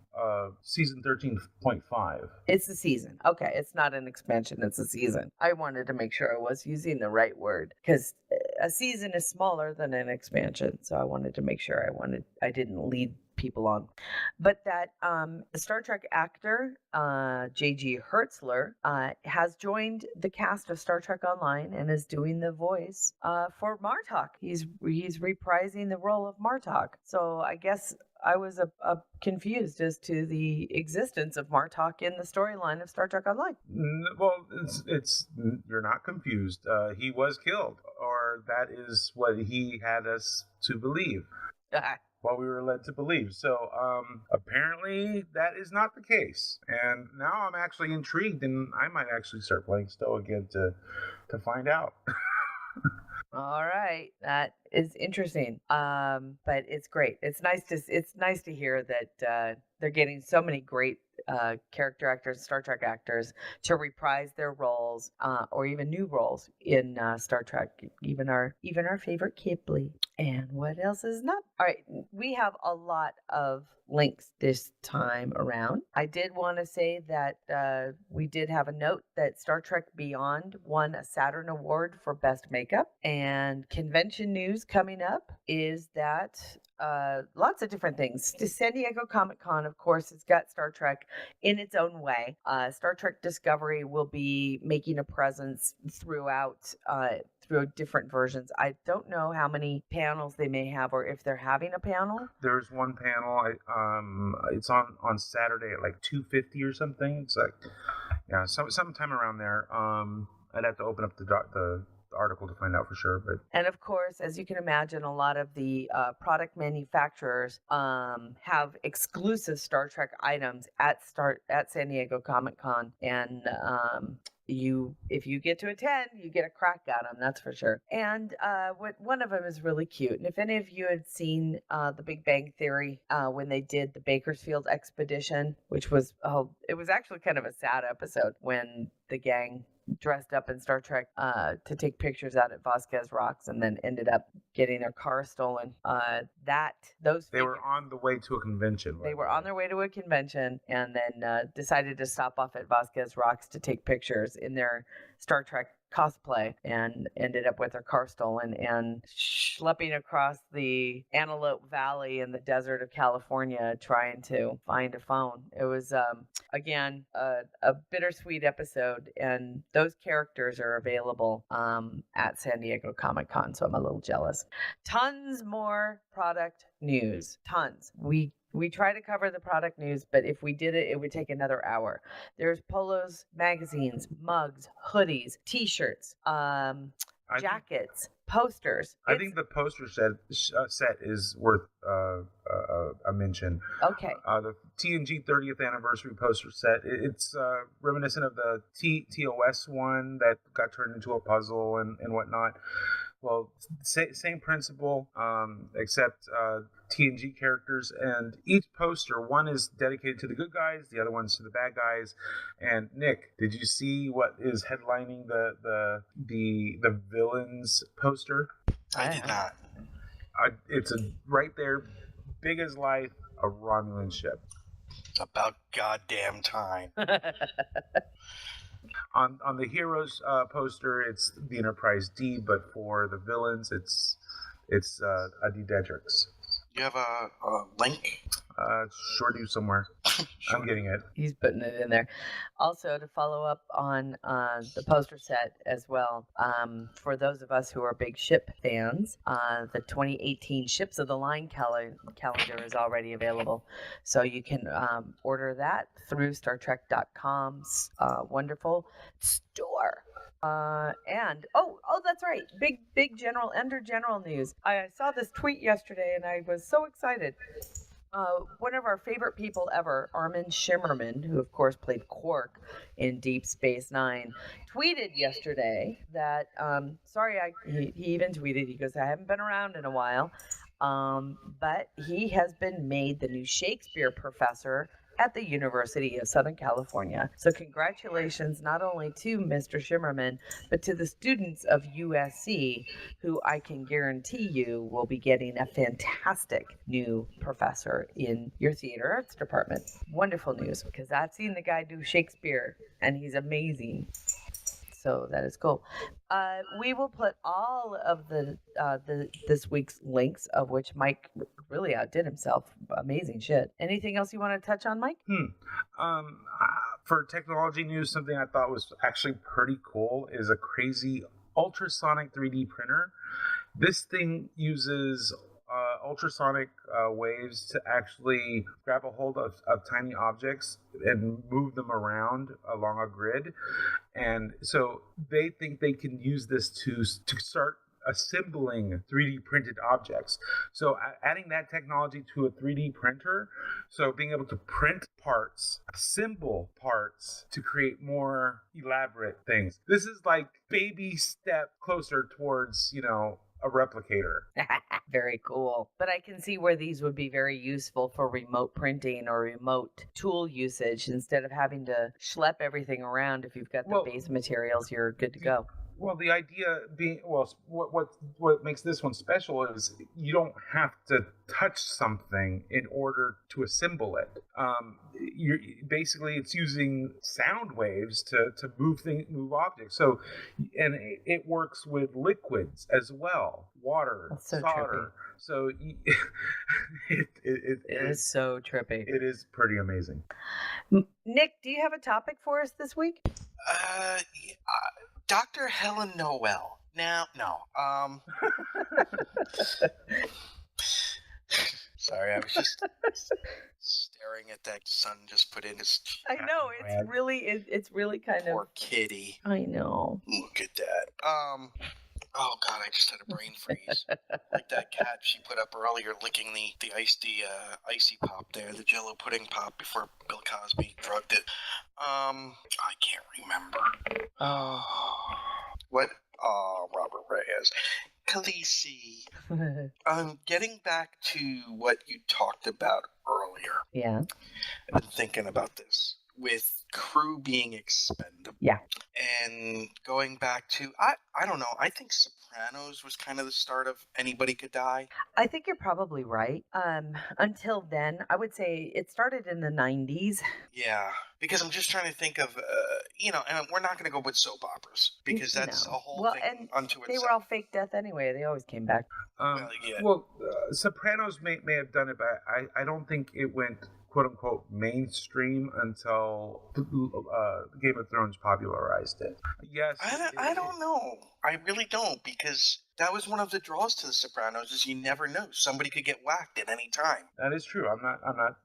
season 13.5. It's the season. Okay, it's not an expansion, it's a season. I wanted to make sure I was using the right word because a season is smaller than an expansion. So I wanted to make sure I didn't lead people on. But that Star Trek actor J.G. Hertzler has joined the cast of Star Trek Online and is doing the voice for Martok. He's reprising the role of Martok. So I guess I was confused as to the existence of Martok in the storyline of Star Trek Online. Well, it's you're not confused. He was killed, or that is what he had us to believe. What we were led to believe. So apparently that is not the case. And now I'm actually intrigued, and I might actually start playing Stowe again to find out. All right, that is interesting. But it's great. It's nice to hear that they're getting so many great character actors, Star Trek actors, to reprise their roles or even new roles in Star Trek. Even our favorite Kipling. And what else is not? All right, we have a lot of links this time around. I did want to say that we did have a note that Star Trek Beyond won a Saturn Award for Best Makeup. And convention news coming up is that lots of different things. The San Diego Comic-Con, of course, has got Star Trek in its own way. Star Trek Discovery will be making a presence throughout through different versions. I don't know how many panels they may have or if they're having a panel. There's one panel. It's on Saturday at like 2:50 or something. It's like, yeah, sometime around there. I'd have to open up the article to find out for sure. And of course, as you can imagine, a lot of the product manufacturers have exclusive Star Trek items at San Diego Comic-Con, and if you get to attend, you get a crack at them, that's for sure. And one of them is really cute. And if any of you had seen The Big Bang Theory when they did the Bakersfield expedition, which was it was actually kind of a sad episode when the gang dressed up in Star Trek to take pictures out at Vasquez Rocks and then ended up getting their car stolen. They were on the way to a convention. They were on their way to a convention and then decided to stop off at Vasquez Rocks to take pictures in their Star Trek cosplay and ended up with their car stolen and schlepping across the Antelope Valley in the desert of California trying to find a phone. It was, again, a bittersweet episode, and those characters are available at San Diego Comic-Con, so I'm a little jealous. Tons more product news. Tons. We try to cover the product news, but if we did it, it would take another hour. There's polos, magazines, mugs, hoodies, T-shirts, jackets, posters. I think the poster set is worth a mention. Okay. The TNG 30th anniversary poster set. It's reminiscent of the TOS one that got turned into a puzzle and whatnot. Well, same principle, except TNG characters, and each poster, one is dedicated to the good guys, the other one's to the bad guys. And Nick, did you see what is headlining the villains poster? I did not. It's right there, big as life, a Romulan ship. It's about goddamn time. On the heroes poster, it's the Enterprise D, but for the villains, it's a D Dedrix. You have a link? Sure do somewhere. Sure. I'm getting it. He's putting it in there. Also, to follow up on the poster set as well, for those of us who are big ship fans, the 2018 Ships of the Line calendar is already available. So you can order that through StarTrek.com's wonderful store. And that's right. Big general news. I saw this tweet yesterday and I was so excited. One of our favorite people ever, Armin Shimmerman, who of course played Quark in Deep Space Nine, tweeted yesterday that, he even tweeted, he goes, I haven't been around in a while, but he has been made the new Shakespeare professor at the University of Southern California. So congratulations not only to Mr. Shimmerman, but to the students of USC, who I can guarantee you will be getting a fantastic new professor in your theater arts department. Wonderful news, because I've seen the guy do Shakespeare, and he's amazing. So that is cool. We will put all of the this week's links, of which Mike really outdid himself. Amazing shit. Anything else you want to touch on, Mike? For technology news, something I thought was actually pretty cool is a crazy ultrasonic 3D printer. This thing uses ultrasonic waves to actually grab a hold of tiny objects and move them around along a grid. And so they think they can use this to start assembling 3D printed objects. So adding that technology to a 3D printer, so being able to print parts, assemble parts to create more elaborate things. This is like baby step closer towards, a replicator. Very cool. But I can see where these would be very useful for remote printing or remote tool usage. Instead of having to schlep everything around, if you've got the base materials, you're good to go. Well, the idea being, what makes this one special is you don't have to touch something in order to assemble it. It's using sound waves to move objects. So, and it works with liquids as well, water, That's so solder. Trippy. So it is so trippy. It is pretty amazing. Nick, do you have a topic for us this week? Dr. Helen Noel. Now, no. Sorry, I was just staring at that son just put in his. I know, it's really kind of. Poor kitty. I know. Look at that. Oh God, I just had a brain freeze. Like that cat she put up earlier, licking the icy pop there, the Jello pudding pop before Bill Cosby drugged it. I can't remember. What? Oh, Robert Reyes. Khaleesi. Getting back to what you talked about earlier. Yeah. I've been thinking about this. With crew being expendable. Yeah. And going back to, I don't know, I think Sopranos was kind of the start of Anybody Could Die. I think you're probably right. Until then, I would say it started in the 90s. Yeah, because I'm just trying to think of, and we're not going to go with soap operas, because that's a whole thing unto itself. They were all fake death anyway. They always came back. Sopranos may have done it, but I don't think it went quote-unquote mainstream until Game of Thrones popularized it. Yes. I don't know. I really don't, because that was one of the draws to The Sopranos, is you never know. Somebody could get whacked at any time. That is true. I'm not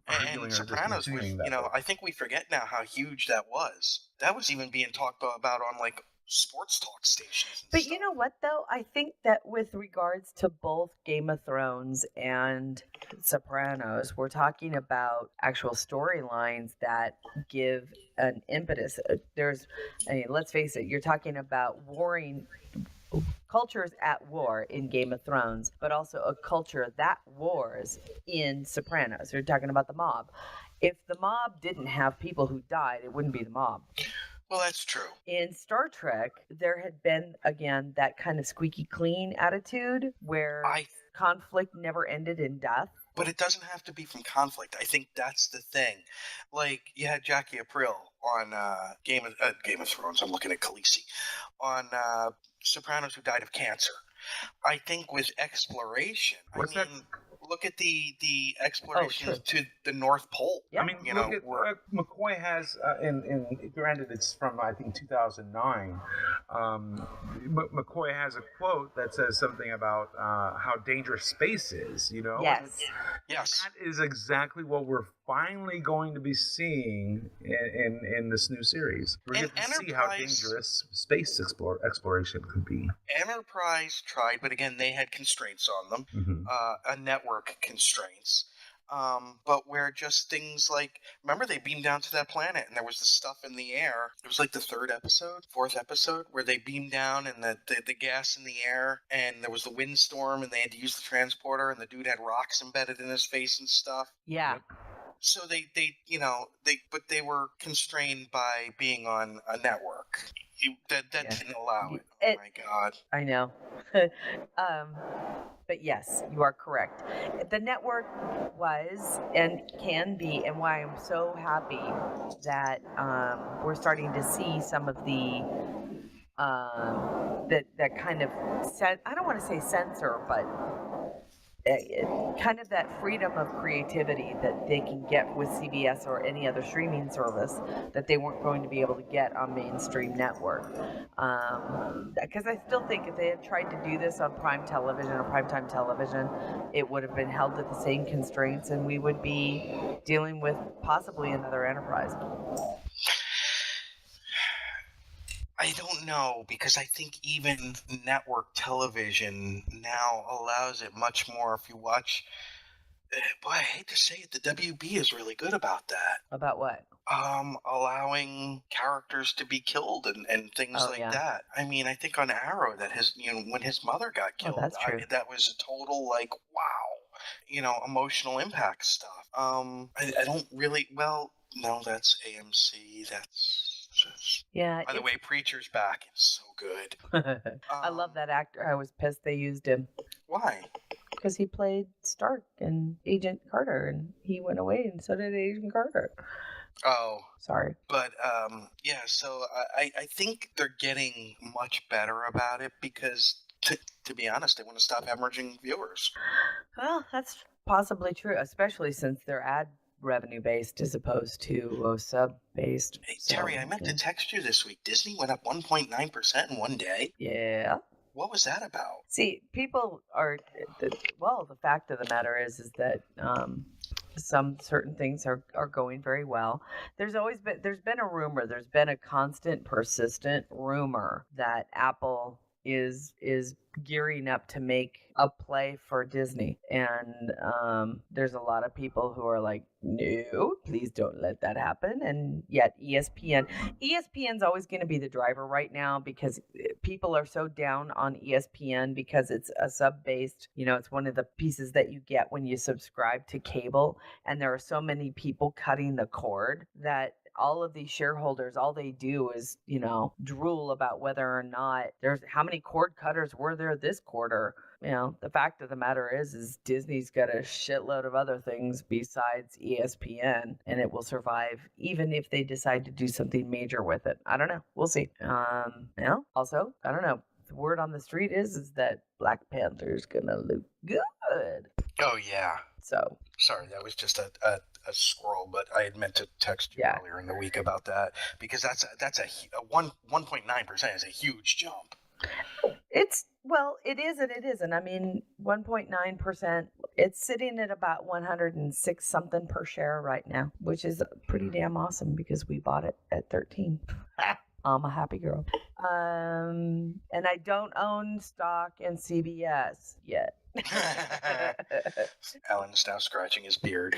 and Sopranos was, I think we forget now how huge that was. That was even being talked about on, like, sports talk stations. But you know what, though? I think that with regards to both Game of Thrones and Sopranos, we're talking about actual storylines that give an impetus. Let's face it, you're talking about warring cultures at war in Game of Thrones, but also a culture that wars in Sopranos. You're talking about the mob. If the mob didn't have people who died, it wouldn't be the mob. Well, that's true. In Star Trek, there had been, again, that kind of squeaky clean attitude where conflict never ended in death. But it doesn't have to be from conflict. I think that's the thing. Like, you had Jackie Aprile on Game of Thrones. I'm looking at Khaleesi. On Sopranos, who died of cancer. I think with exploration... look at the explorations to the North Pole. Yeah. I mean, McCoy has, and granted it's from, I think, 2009, McCoy has a quote that says something about how dangerous space is, you know? Yes. Yes. That is exactly what we're finally going to be seeing in this new series. We're going to see how dangerous space exploration could be. Enterprise tried, but again, they had constraints on them, a network constraints. But where just things like, remember they beamed down to that planet and there was the stuff in the air. It was like the fourth episode, where they beamed down and the gas in the air, and there was the windstorm and they had to use the transporter, and the dude had rocks embedded in his face and stuff. Yeah. Yep. So but they were constrained by being on a network. That didn't allow it. Oh my God. I know. But yes, you are correct. The network was and can be, and why I'm so happy that we're starting to see some of the that kind of I don't want to say censor, but kind of that freedom of creativity that they can get with CBS or any other streaming service that they weren't going to be able to get on mainstream network. Because I still think if they had tried to do this on prime television or primetime television, it would have been held to the same constraints, and we would be dealing with possibly another Enterprise. I don't know, because I think even network television now allows it much more. If you watch, boy, I hate to say it, the WB is really good about that. About what? Allowing characters to be killed and things that. I mean, I think on Arrow that when his mother got killed, that's true. That was a total wow, emotional impact stuff. I don't really, no, that's AMC. Yeah. By the way, Preacher's back. It's so good. I love that actor. I was pissed they used him. Why? Because he played Stark and Agent Carter, and he went away, and so did Agent Carter. Oh. Sorry. But, so I think they're getting much better about it because, to be honest, they want to stop hemorrhaging viewers. Well, that's possibly true, especially since they're ad revenue based as opposed to sub based. Hey, Terry, I meant to text you this week. Disney went up 1.9% in one day. Yeah. What was that about? See, people are, the fact of the matter is that some certain things are going very well. There's been a rumor, there's been a constant, persistent rumor that Apple is gearing up to make a play for Disney, and there's a lot of people who are like, no, please don't let that happen. And yet ESPN's always going to be the driver right now, because people are so down on ESPN because it's a sub-based, it's one of the pieces that you get when you subscribe to cable, and there are so many people cutting the cord that all of these shareholders, all they do is, drool about whether or not how many cord cutters were there this quarter. The fact of the matter is Disney's got a shitload of other things besides ESPN, and it will survive even if they decide to do something major with it. I don't know. We'll see. Also, I don't know. The word on the street is that Black Panther's gonna look good. Oh, yeah. So sorry, that was just a scroll, but I had meant to text you earlier in the week about that, because that's a 1.9% is a huge jump. It is and it isn't. I mean, 1.9%, it's sitting at about 106 something per share right now, which is pretty damn awesome because we bought it at 13. I'm a happy girl. And I don't own stock in CBS yet. Alan's now scratching his beard.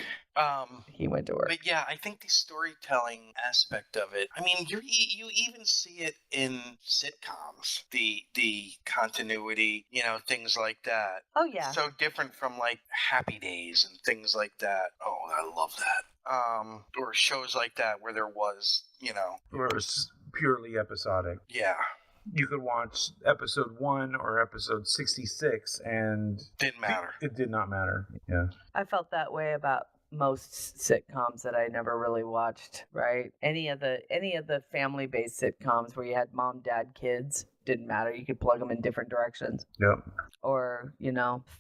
He went to work. But yeah, I think the storytelling aspect of it, I mean, you even see it in sitcoms, the continuity, things like that. Oh, yeah. So different from like Happy Days and things like that. Oh, I love that. Or shows like that where there was, Where it was purely episodic. Yeah. You could watch episode 1 or episode 66 and didn't matter. It did not matter. Yeah. I felt that way about most sitcoms that I never really watched, right? Any of the family-based sitcoms where you had mom, dad, kids, didn't matter. You could plug them in different directions. Yep. Or,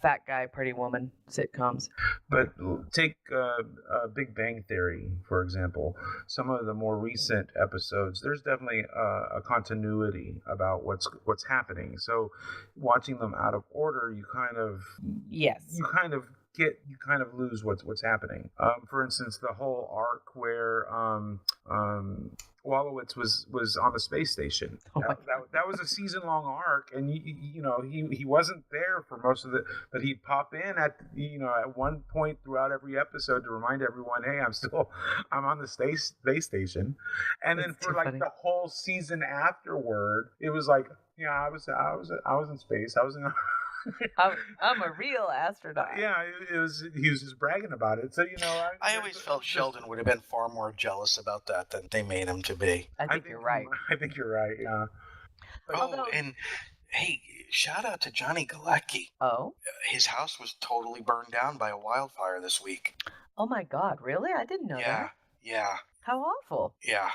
fat guy, pretty woman sitcoms. But take Big Bang Theory, for example. Some of the more recent episodes, there's definitely a continuity about what's happening. So watching them out of order, you kind of lose what's happening. For instance, the whole arc where Wolowitz was on the space station. That was a season-long arc, and he wasn't there for most of it, but he'd pop in at one point throughout every episode to remind everyone, hey, I'm on the space station, and then for like the whole season afterward, it was like, yeah, I was in space. I was in. I'm a real astronaut. Yeah, he was just bragging about it. So I always felt Sheldon would have been far more jealous about that than they made him to be. I think you're right. I think you're right. Yeah. And hey, shout out to Johnny Galecki. Oh, his house was totally burned down by a wildfire this week. Oh my God, really? I didn't know that. Yeah. How awful. Yeah.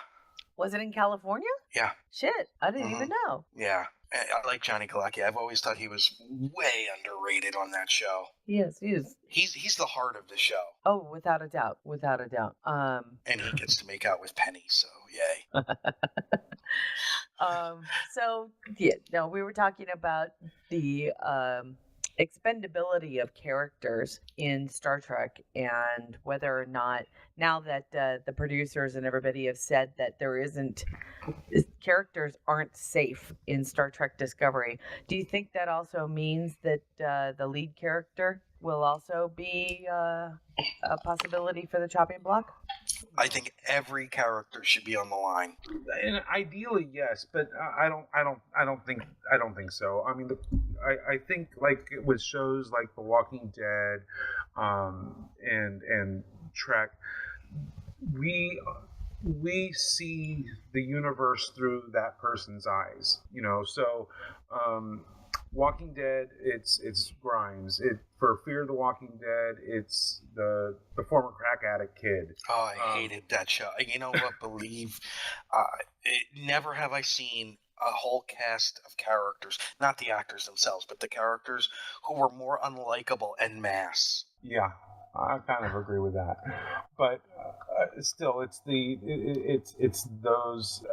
Was it in California? Yeah. Shit, I didn't even know. Yeah. I like Johnny Galecki. I've always thought he was way underrated on that show. He is. He's the heart of the show. Oh, without a doubt. And he gets to make out with Penny, so yay. We were talking about the expendability of characters in Star Trek, and whether or not, now that the producers and everybody have said that characters aren't safe in Star Trek Discovery, do you think that also means that the lead character will also be a possibility for the chopping block? I think every character should be on the line. And ideally, yes, but I don't think so. I mean, I think like with shows like The Walking Dead, and Trek, we see the universe through that person's eyes. So. Walking Dead, it's Grimes. For Fear the Walking Dead, it's the former crack addict kid. Oh, I hated that show. You know what? Never have I seen a whole cast of characters, not the actors themselves, but the characters who were more unlikable en masse. Yeah, I kind of agree with that, but still, it's those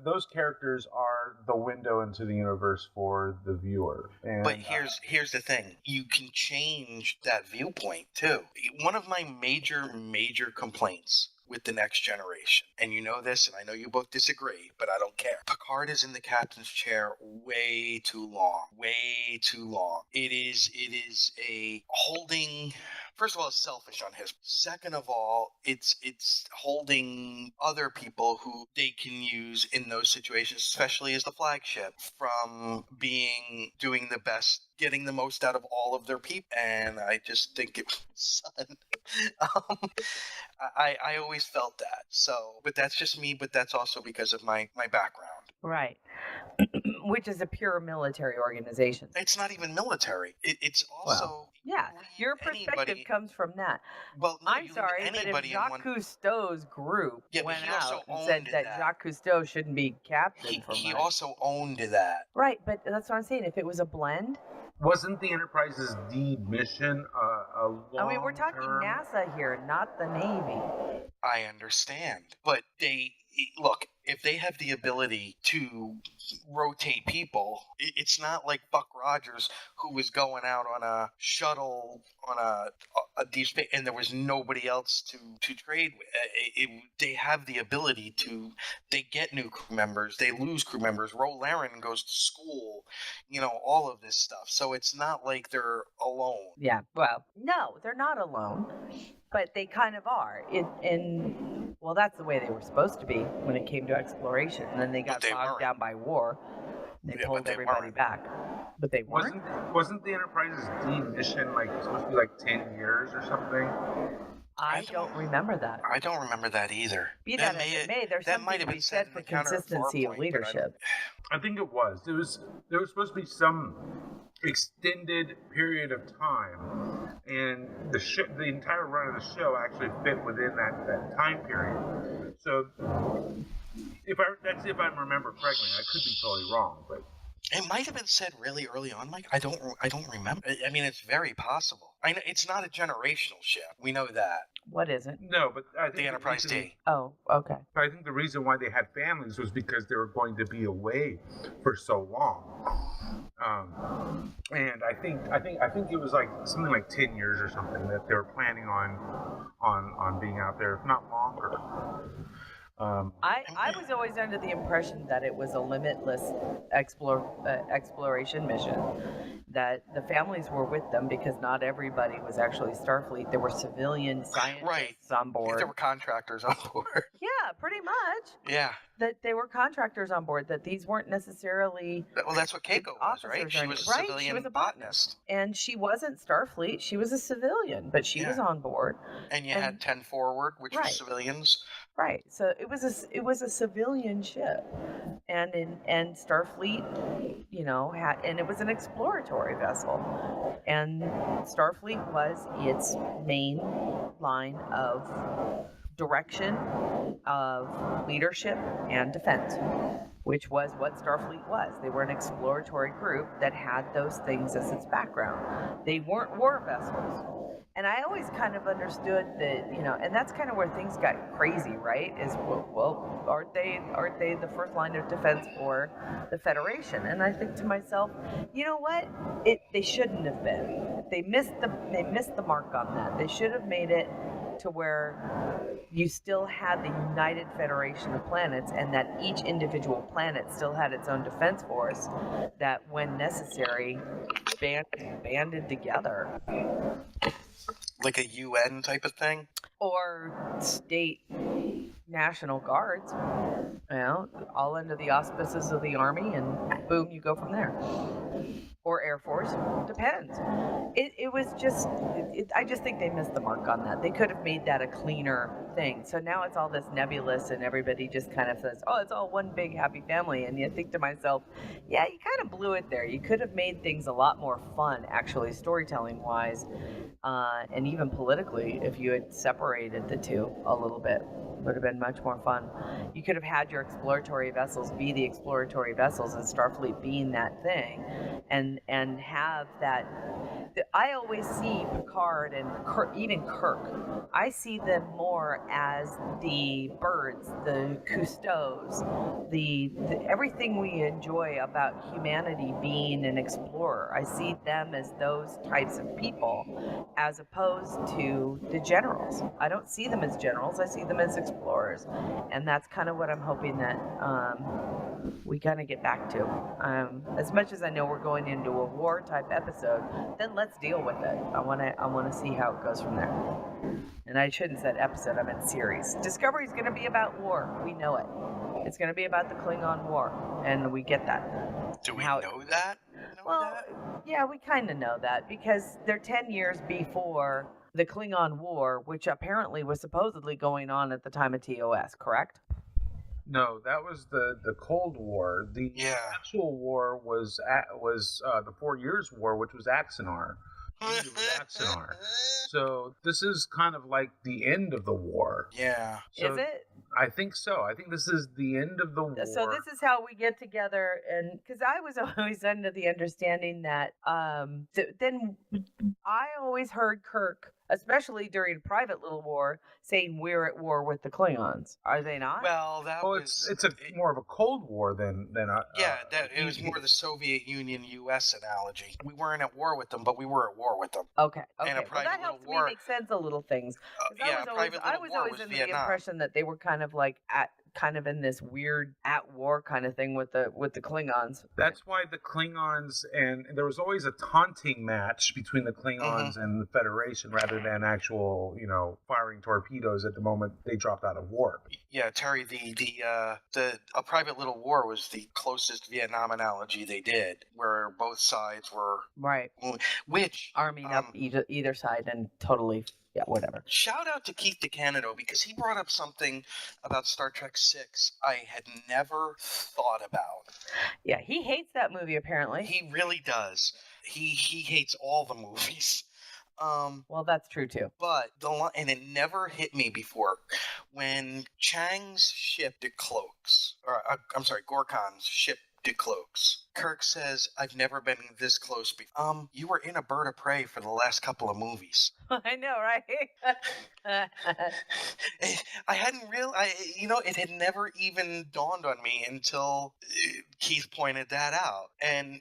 those characters are the window into the universe for the viewer. But here's the thing: you can change that viewpoint too. One of my major complaints with The Next Generation, and you know this, and I know you both disagree, but I don't care. Picard is in the captain's chair way too long. It is a holding. First of all, it's selfish on his. Second of all, it's holding other people who they can use in those situations, especially as the flagship, from doing the best, getting the most out of all of their people. And I just think it was son. I always felt that. So, but that's just me. But that's also because of my background. Right. Which is a pure military organization. It's not even military. It's also... Well, yeah, your perspective comes from that. Well, no, I'm sorry, but if Jacques Cousteau's group went out and said that Jacques Cousteau shouldn't be captain he also owned that. Right, but that's what I'm saying. If it was a blend... Wasn't the Enterprise's D mission a long-term... I mean, we're talking NASA here, not the Navy. I understand. But look, if they have the ability to rotate people, it's not like Buck Rogers, who was going out on a shuttle on a deep space, and there was nobody else to trade with. They have the ability to. They get new crew members. They lose crew members. Ro Laren goes to school. All of this stuff. So it's not like they're alone. Yeah. Well, no, they're not alone. But they kind of are. Well, that's the way they were supposed to be when it came to exploration. And then they got bogged down by war. They pulled everybody back. But they weren't. Wasn't the Enterprise's D mission supposed to be 10 years or something? I don't remember that. I don't remember that either. Be that as it may, there's something to be said for consistency of leadership. I think it was. There was supposed to be some extended period of time, and the entire run of the show actually fit within that time period. So if I remember correctly. I could be totally wrong, but it might have been said really early on, Mike. I don't remember. I mean, it's very possible. I know it's not a generational ship. We know that. What isn't? No, but I think The Enterprise D. Oh, okay. I think the reason why they had families was because they were going to be away for so long. And I think it was like something like 10 years or something that they were planning on being out there, if not longer. I was always under the impression that it was a limitless exploration mission, that the families were with them because not everybody was actually Starfleet. There were civilian scientists on board. There were contractors on board. Yeah, pretty much. Yeah. That they were contractors on board, that these weren't necessarily... Well, that's what Keiko was, right? She was a civilian she was a botanist. And she wasn't Starfleet. She was a civilian, but she was on board. And you had 10 Forward, which was civilians. Right. So it was a civilian ship. And Starfleet, you know, and it was an exploratory vessel. And Starfleet was its main line of direction, of leadership and defense, which was what Starfleet was. They were an exploratory group that had those things as its background. They weren't war vessels. And I always kind of understood that, you know, and that's kind of where things got crazy, right? Is, well, aren't they the first line of defense for the Federation? And I think to myself, you know what? They shouldn't have been. They missed the mark on that. They should have made it to where you still had the United Federation of Planets, and that each individual planet still had its own defense force that, when necessary, banded together. Like a UN type of thing? Or state National Guards, you know, all under the auspices of the Army, and boom, you go from there. Or Air Force, depends. It was just, I just think they missed the mark on that. They could have made that a cleaner thing. So now it's all this nebulous, and everybody just kind of says, oh, it's all one big happy family. And you think to myself, yeah, you kind of blew it there. You could have made things a lot more fun, actually, storytelling-wise, and even politically, if you had separated the two a little bit. Would have been much more fun. You could have had your exploratory vessels be the exploratory vessels, and Starfleet being that thing, and have that. I always see Picard and even Kirk. I see them more as the birds, the Cousteaus, the everything we enjoy about humanity being an explorer. I see them as those types of people, as opposed to the generals. I don't see them as generals. I see them as explorers, and that's kind of what I'm hoping that we kind of get back to. As much as I know we're going into a war type episode, then let's deal with it. I want to see how it goes from there. And I shouldn't say episode, I meant series. Discovery is going to be about war. We know it. It's going to be about the Klingon War, and we get that. Do we know that? Yeah, we kind of know that, because they're 10 years before the Klingon War, which apparently was supposedly going on at the time of TOS, correct? No, that was the Cold War. The actual war was the 4 Years' War, which was Axanar. Axanar. So this is kind of like the end of the war. Yeah. So is it? I think so. I think this is the end of the war. So this is how we get together, and because I was always under the understanding that then I always heard Kirk, especially during Private Little War, saying we're at war with the Klingons. Are they not? Well, it's more of a Cold War than it was more the Soviet Union U.S. analogy. We weren't at war with them, but we were at war with them. Okay. And Well, that helps me make sense of little things. I was always under the impression that they were kind of like in this weird at war kind of thing with the Klingons. That's why the Klingons, and there was always a taunting match between the Klingons and the Federation, rather than actual, firing torpedoes at the moment they dropped out of warp. Yeah, Terry, A Private Little War was the closest Vietnam analogy they did, where both sides were right, which arming up either side and totally. Yeah, whatever. Shout out to Keith DeCanado, because he brought up something about Star Trek VI I had never thought about. Yeah, he hates that movie, apparently. He really does. He hates all the movies. Well, that's true too. But and it never hit me before, when Chang's ship decloaks, or I'm sorry, Gorkon's ship decloaks. Kirk says, "I've never been this close before." You were in a bird of prey for the last couple of movies. I know, right? I hadn't realized, it had never even dawned on me until Keith pointed that out. And,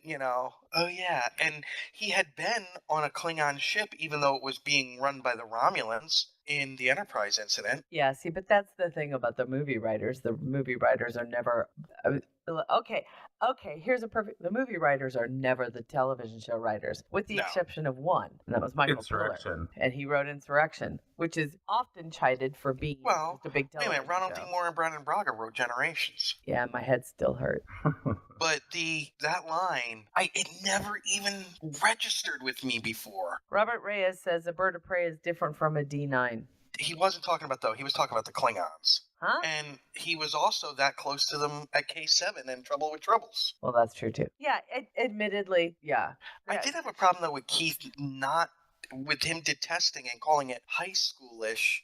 oh yeah. And he had been on a Klingon ship, even though it was being run by the Romulans in the Enterprise incident. Yeah, see, but that's the thing about the movie writers. The movie writers are never... Okay, here's the movie writers are never the television show writers, with the exception of one, and that was Michael Insurrection. Piller. And he wrote Insurrection, which is often chided for being just a big television wait a minute, Ronald show. D. Moore and Brandon Braga wrote Generations. Yeah, my head still hurt. But that line, it never even registered with me before. Robert Reyes says a bird of prey is different from a D9. He wasn't talking about, though. He was talking about the Klingons. Huh? And he was also that close to them at K7 in Trouble with Troubles. Well, that's true, too. Yeah, admittedly, yeah. I did have a problem, though, with Keith with him detesting and calling it high schoolish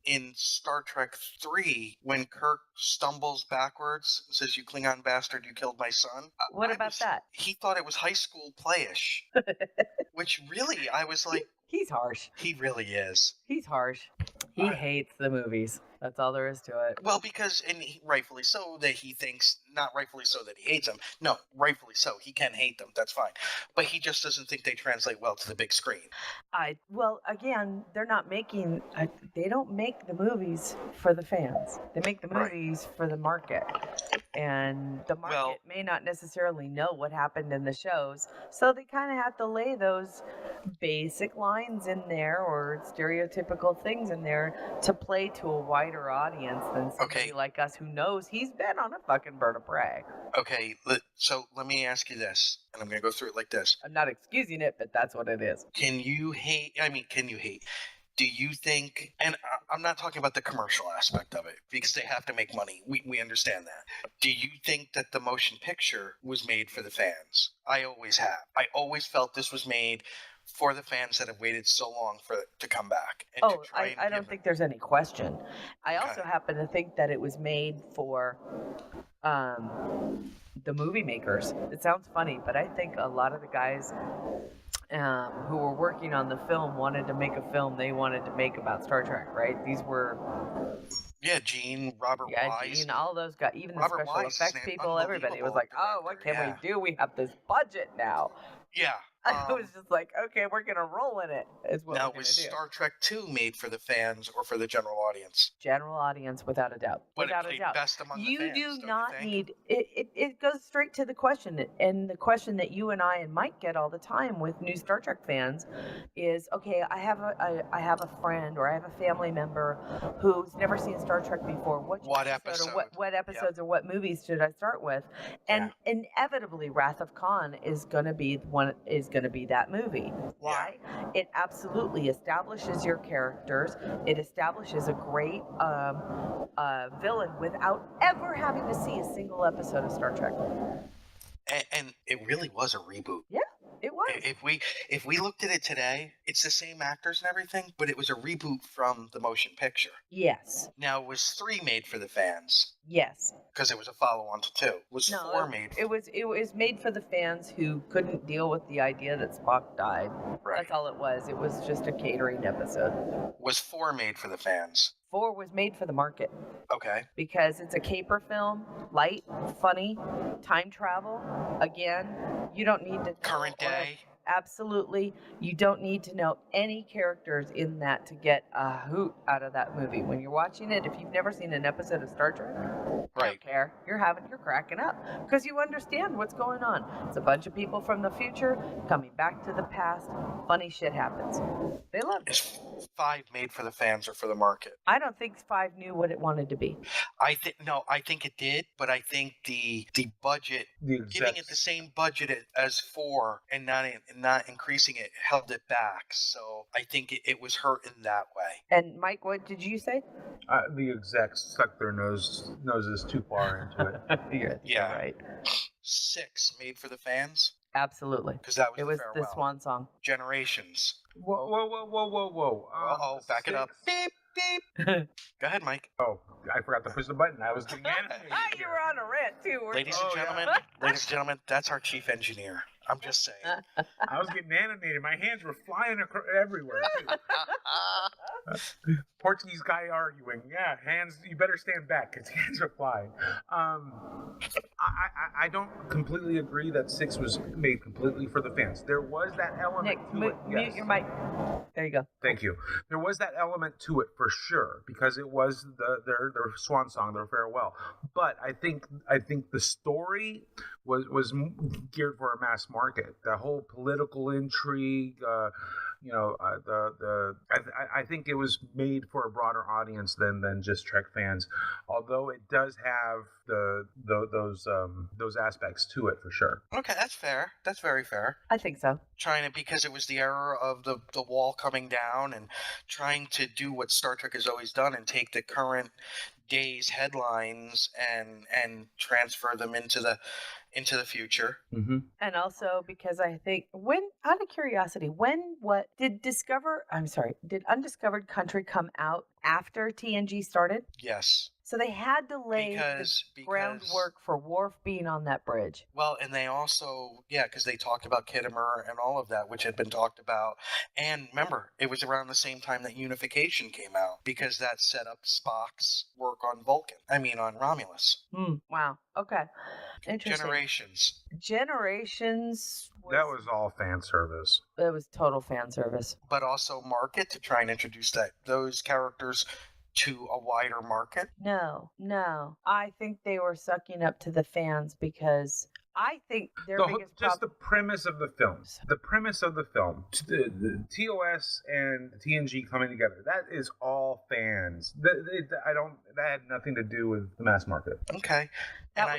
in Star Trek 3 when Kirk stumbles backwards and says, "You Klingon bastard, you killed my son." What about that? He thought it was high school playish, which really, I was like... He's harsh. He really is. He's harsh. He hates the movies. That's all there is to it. Well, because, and rightfully so, that he thinks, not rightfully so that he hates them. No, rightfully so. He can hate them. That's fine. But he just doesn't think they translate well to the big screen. Well, again, they're not making, they don't make the movies for the fans. They make the movies for the market. And the market may not necessarily know what happened in the shows. So they kind of have to lay those basic lines in there or stereotypical things in there to play to a wider audience than somebody like us who knows he's been on a fucking bird of prey. Okay, so let me ask you this, and I'm going to go through it like this. I'm not excusing it, but that's what it is. Can you hate? Do you think, and I'm not talking about the commercial aspect of it, because they have to make money. We understand that. Do you think that the motion picture was made for the fans? I always have. I always felt this was made for the fans that have waited so long for it to come back. And I don't think there's any question. I also happen to think that it was made for the movie makers. It sounds funny, but I think a lot of the guys who were working on the film wanted to make a film they wanted to make about Star Trek, right? These were... Yeah, Gene, Robert Wise. Gene, all those guys, even Robert the special Wise effects people, everybody was like, oh, what can we do? We have this budget now. Yeah. I was just like, okay, we're going to roll in it. Is what now, we're was do. Star Trek 2 made for the fans or for the general audience? General audience, without a doubt. But without it played a doubt. best among You the fans, do don't not you think? need it. It goes straight to the question, and the question that you and I and Mike get all the time with new Star Trek fans is, okay, I have a friend or I have a family member who's never seen Star Trek before. What episode? Or what episodes or what movies should I start with? And inevitably, Wrath of Khan is going to be that movie. Why? It absolutely establishes your characters. It establishes a great villain without ever having to see a single episode of Star Trek. And it really was a reboot. Yeah, it was. If we looked at it today, it's the same actors and everything, but it was a reboot from the motion picture. Yes. Now, was 3 made for the fans? Yes. Because it was a follow-on to 2. Was 4 made? It was made for the fans who couldn't deal with the idea that Spock died. Right. That's all it was. It was just a catering episode. Was 4 made for the fans? 4 was made for the market. Okay. Because it's a caper film, light, funny, time travel. Again, you don't need to... Current day. Absolutely. You don't need to know any characters in that to get a hoot out of that movie. When you're watching it, if you've never seen an episode of Star Trek, I don't care. You're cracking up because you understand what's going on. It's a bunch of people from the future coming back to the past. Funny shit happens. They love it. Is 5 made for the fans or for the market? I don't think 5 knew what it wanted to be. I think it did, but I think the budget, giving it the same budget as 4 and not increasing it, held it back. So I think it was hurt in that way. And Mike, what did you say? The execs stuck their noses too far into it. Yeah, right. 6 made for the fans? Absolutely. Because that was It the was farewell. the swan song. Generations. Whoa. Uh-oh, back it up. Beep, beep. Go ahead, Mike. Oh, I forgot to push the button. I was getting animated. You were on a rant too. Ladies and gentlemen, that's our chief engineer. I'm just saying. I was getting animated. My hands were flying everywhere, too. Portuguese guy arguing. Yeah, hands, you better stand back because hands are flying. I don't completely agree that 6 was made completely for the fans. There was that element Nick, to it. mute Yes. your mic. There you go. Thank you. There was that element to it for sure because it was their swan song, their farewell. But I think the story was geared for a mass market. The whole political intrigue, I think it was made for a broader audience than just Trek fans. Although it does have those aspects to it for sure. Okay, that's fair. That's very fair. I think so. Because it was the era of the wall coming down and trying to do what Star Trek has always done and take the current day's headlines and transfer them into the future. Mm-hmm. And also because I think out of curiosity, did Undiscovered Country come out after TNG started? Yes. So they had to lay Because groundwork for Worf being on that bridge. Well, and they also, because they talked about Khitomer and all of that, which had been talked about. And remember, it was around the same time that Unification came out, because that set up Spock's work on on Romulus. Wow. Okay. Interesting. Generations. That was all fan service. It was total fan service. But also market to try and introduce those characters to a wider market? No. I think they were sucking up to the fans because I think their biggest problem... the premise of the film. The premise of the film. The TOS and TNG coming together. That is all fans. That had nothing to do with the mass market. Okay. That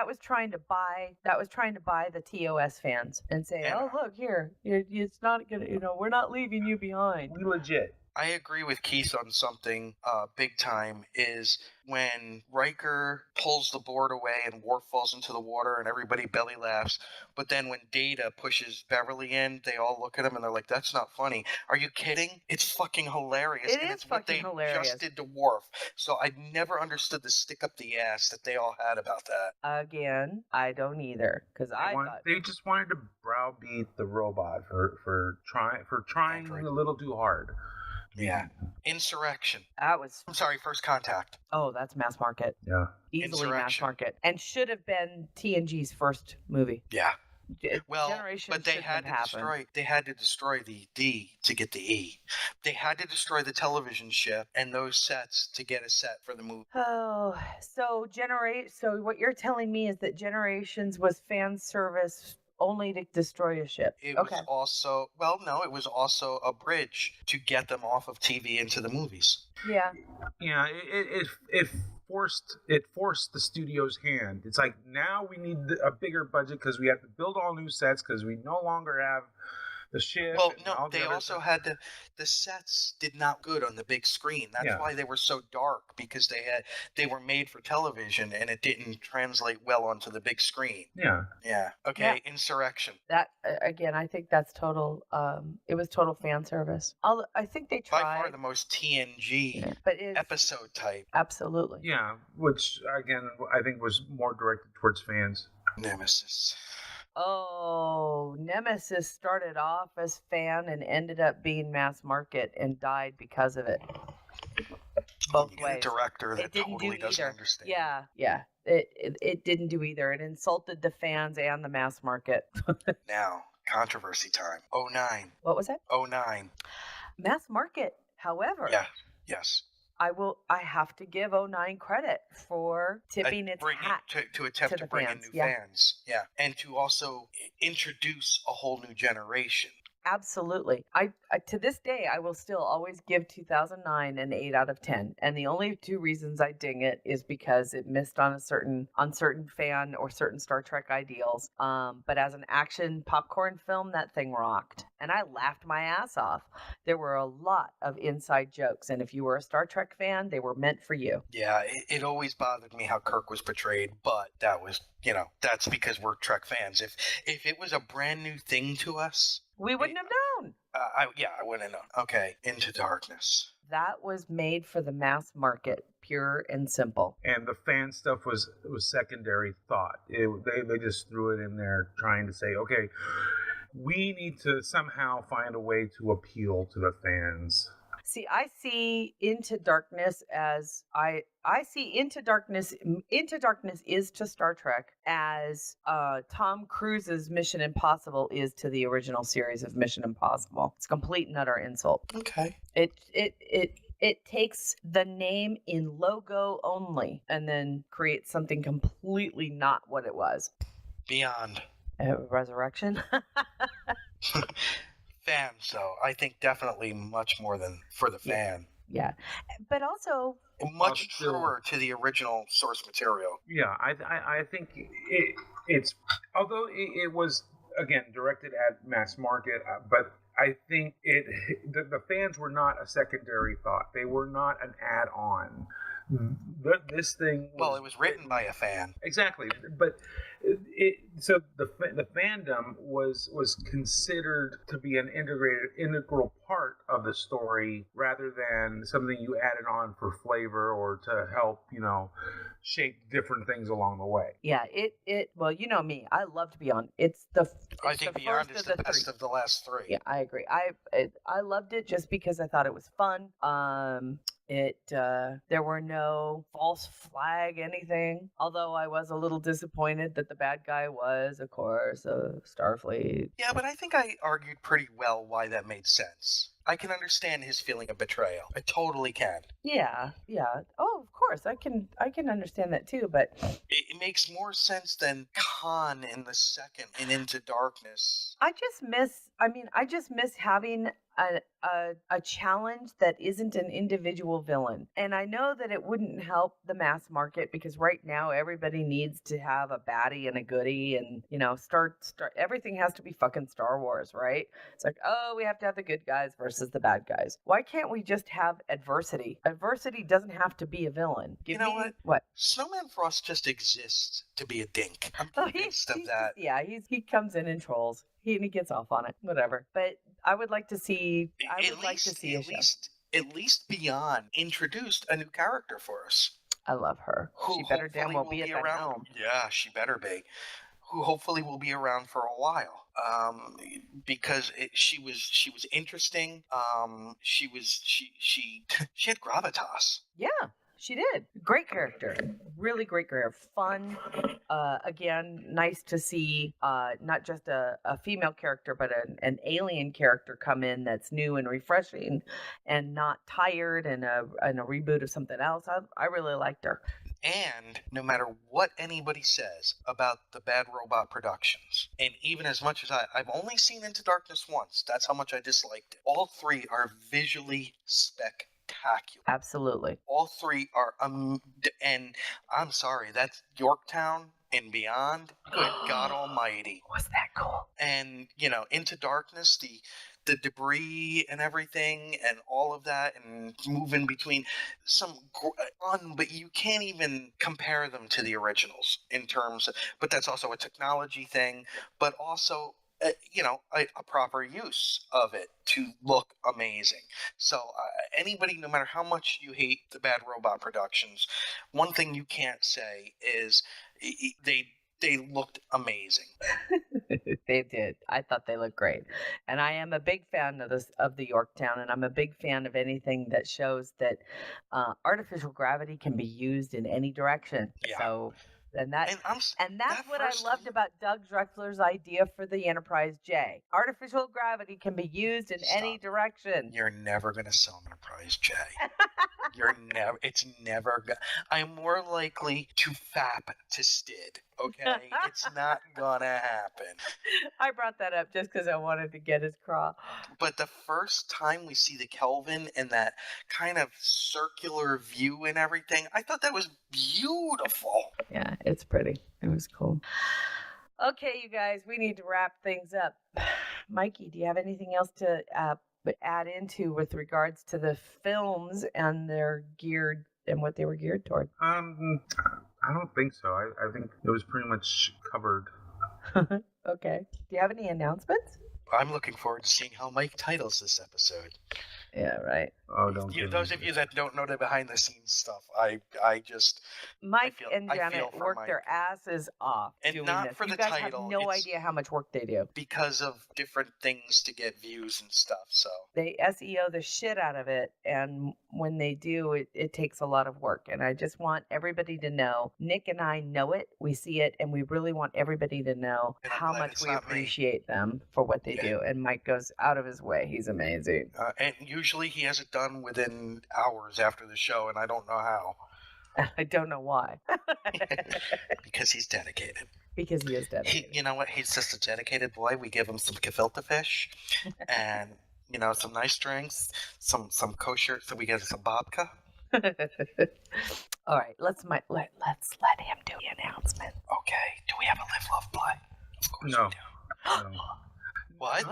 was trying to buy the TOS fans and say, "Oh, look here. It's not going to, we're not leaving you behind." We legit. I agree with Keith on something big time, is when Riker pulls the board away and Worf falls into the water and everybody belly laughs. But then when Data pushes Beverly in, they all look at him and they're like, "That's not funny." Are you kidding? It's fucking hilarious. It's what they just did to Worf. So I never understood the stick up the ass that they all had about that. Again, I don't either, because they just wanted to browbeat the robot for trying a little too hard. Yeah. Insurrection. I'm sorry, First Contact. Oh, that's mass market. Yeah. Easily mass market. And should have been TNG's first movie. Yeah. Well, but they had to destroy the D to get the E. They had to destroy the television ship and those sets to get a set for the movie. Oh, so what you're telling me is that Generations was fan service only to destroy a ship. It was also a bridge to get them off of TV into the movies. Yeah. Yeah, it forced the studio's hand. It's like, now we need a bigger budget because we have to build all new sets because we no longer have the ship. Well, no, they also had the sets did not good on the big screen. That's why they were so dark, because they were made for television and it didn't translate well onto the big screen. Yeah. Yeah. Okay. Yeah. Insurrection. That again, I think that's total. It was total fan service. I think they tried. By far the most TNG episode type. Absolutely. Yeah, which again I think was more directed towards fans. Nemesis. Oh, Nemesis started off as fan and ended up being mass market and died because of it. Both ways. A director that totally doesn't understand. Yeah. It didn't do either. It insulted the fans and the mass market. Now, controversy time. 09. What was that? 09. Mass market, however. Yeah. Yes. I have to give 09 credit for tipping its hat to attempt to bring in new fans. Yeah. And to also introduce a whole new generation. absolutely. I to this day, I will still always give 2009 an 8 out of 10. And the only two reasons I ding it is because it missed on certain fan or certain Star Trek ideals. But as an action popcorn film, that thing rocked. And I laughed my ass off. There were a lot of inside jokes, and if you were a Star Trek fan, they were meant for you. Yeah, it always bothered me how Kirk was portrayed, but that was, that's because we're Trek fans. If it was a brand new thing to us, we wouldn't have known. I wouldn't have known. Okay, Into Darkness. That was made for the mass market, pure and simple. And the fan stuff was secondary thought. They just threw it in there trying to say, okay, we need to somehow find a way to appeal to the fans. See, I see Into Darkness as I see Into Darkness. Into Darkness is to Star Trek as Tom Cruise's Mission Impossible is to the original series of Mission Impossible. It's a complete and utter insult. Okay. It takes the name in logo only and then creates something completely not what it was. Beyond. Resurrection. Fans, though, I think definitely much more than for the fan. Yeah, but also much truer to the original source material. Yeah, I think it's although it was again directed at mass market, but I think the fans were not a secondary thought. They were not an add-on. This thing it was written by a fan. Exactly, but so the fandom was considered to be an integral part of the story rather than something you added on for flavor or to help shape different things along the way. Yeah, well, you know me, I loved Beyond. I think Beyond is the best of the last three. Yeah, I agree. I loved it just because I thought it was fun. There were no false flag anything, although I was a little disappointed that the bad guy was, of course, Starfleet. Yeah, but I think I argued pretty well why that made sense. I can understand his feeling of betrayal. I totally can. Yeah. Oh, of course, I can understand that too, but it makes more sense than Khan in the second and Into Darkness. I just miss having a challenge that isn't an individual villain. And I know that it wouldn't help the mass market because right now everybody needs to have a baddie and a goodie and, start everything has to be fucking Star Wars, right? It's like, oh, we have to have the good guys versus the bad guys. Why can't we just have adversity? Adversity doesn't have to be a villain. What? Snowman Frost just exists to be a dink. I'm convinced of that. Yeah, he comes in and trolls. He gets off on it, whatever. But I would like to see. At least Beyond introduced a new character for us. I love her. She better damn well be at that helm. Yeah, she better be. Who hopefully will be around for a while. Because she was interesting. She had gravitas. Yeah. She did. Great character. Really great character. Fun. Again, nice to see not just a female character, but an alien character come in that's new and refreshing and not tired and a reboot of something else. I really liked her. And no matter what anybody says about the Bad Robot Productions, and even as much as I've only seen Into Darkness once, that's how much I disliked it. All three are visually spectacular. Absolutely. All three are, and I'm sorry, that's Yorktown and Beyond. Good God Almighty. Was that cool? And, Into Darkness, the debris and everything and all of that and moving between but you can't even compare them to the originals in terms of, but that's also a technology thing, but also a proper use of it to look amazing. So anybody, no matter how much you hate the Bad Robot Productions, one thing you can't say is they looked amazing. They did. I thought they looked great. And I am a big fan of the Yorktown, and I'm a big fan of anything that shows that artificial gravity can be used in any direction. Yeah. So And that's that what I loved about Doug Drexler's idea for the Enterprise J. Artificial gravity can be used in any direction. You're never going to sell Enterprise J. It's never I'm more likely to fap to Stid, okay? It's not gonna happen. I brought that up just because I wanted to get his craw. But the first time we see the Kelvin and that kind of circular view and everything, I thought that was beautiful. Yeah, it's pretty. It was cool. Okay, you guys, we need to wrap things up. Mikey, do you have anything else to add into with regards to the films and their geared and what they were geared toward? I don't think so. I think it was pretty much covered. Okay. Do you have any announcements? I'm looking forward to seeing how Mike titles this episode. Yeah, right. Oh, don't. Those of you that don't know the behind the scenes stuff, Mike and Janet work their asses off and doing not this. For you the guys title, have no idea how much work they do because of different things to get views and stuff. So they SEO the shit out of it, and when they do, it takes a lot of work. And I just want everybody to know. Nick and I know it, we see it, and we really want everybody to know how much we appreciate them for what they do. And Mike goes out of his way. He's amazing. And usually he has it done within hours after the show, and I don't know how. I don't know why. Because he's dedicated. Because he is dedicated. You know what? He's just a dedicated boy. We give him some gefilte fish and, some nice drinks, some kosher, so we get some babka. All right, let's let him do the announcement. Okay. Do we have a Live, Love, Play? Of course No. we do. What?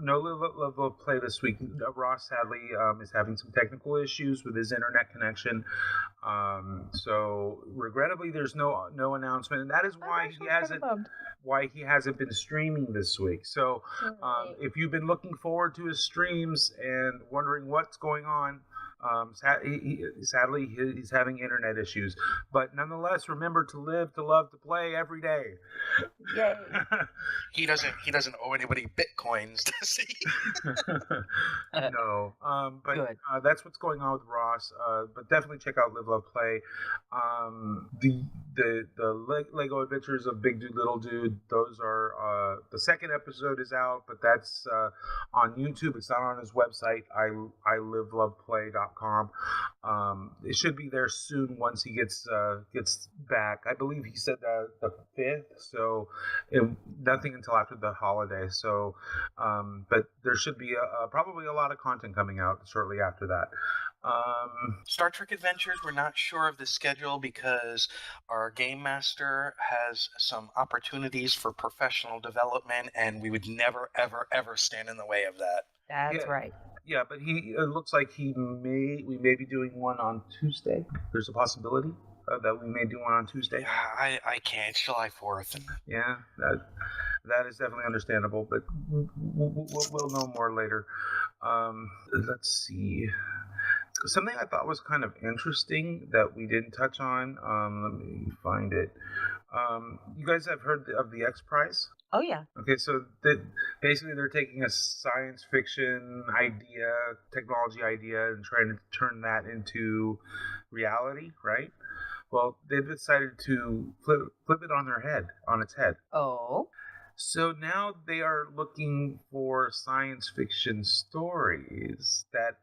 No Live, Love, Play this week. Ross sadly is having some technical issues with his internet connection. So regrettably, there's no announcement, and that is why he hasn't been streaming this week. So if you've been looking forward to his streams and wondering what's going on, sadly he's having internet issues. But nonetheless, remember to live, to love, to play every day. Yay! He doesn't owe anybody bitcoins, does he? No. But good. That's what's going on with Ross. But definitely check out Live, Love, Play. The Lego Adventures of Big Dude, Little Dude. Those are the second episode is out, but that's on YouTube. It's not on his website. iLiveLovePlay.com. It should be there soon once he gets back. I believe he said the 5th, so nothing until after the holiday. So, but there should be probably a lot of content coming out shortly after that. Star Trek Adventures, we're not sure of the schedule because our game master has some opportunities for professional development, and we would never, ever, ever stand in the way of that. That's right. Yeah, but it looks like we may be doing one on Tuesday. There's a possibility that we may do one on Tuesday. I can't. July 4th. Yeah, that is definitely understandable, but we'll know more later. Let's see. Something I thought was kind of interesting that we didn't touch on. Let me find it. You guys have heard of the X Prize? Oh, yeah. Okay, so basically they're taking a science fiction idea, technology idea, and trying to turn that into reality, right? Well, they've decided to flip it on its head. Oh. So now they are looking for science fiction stories that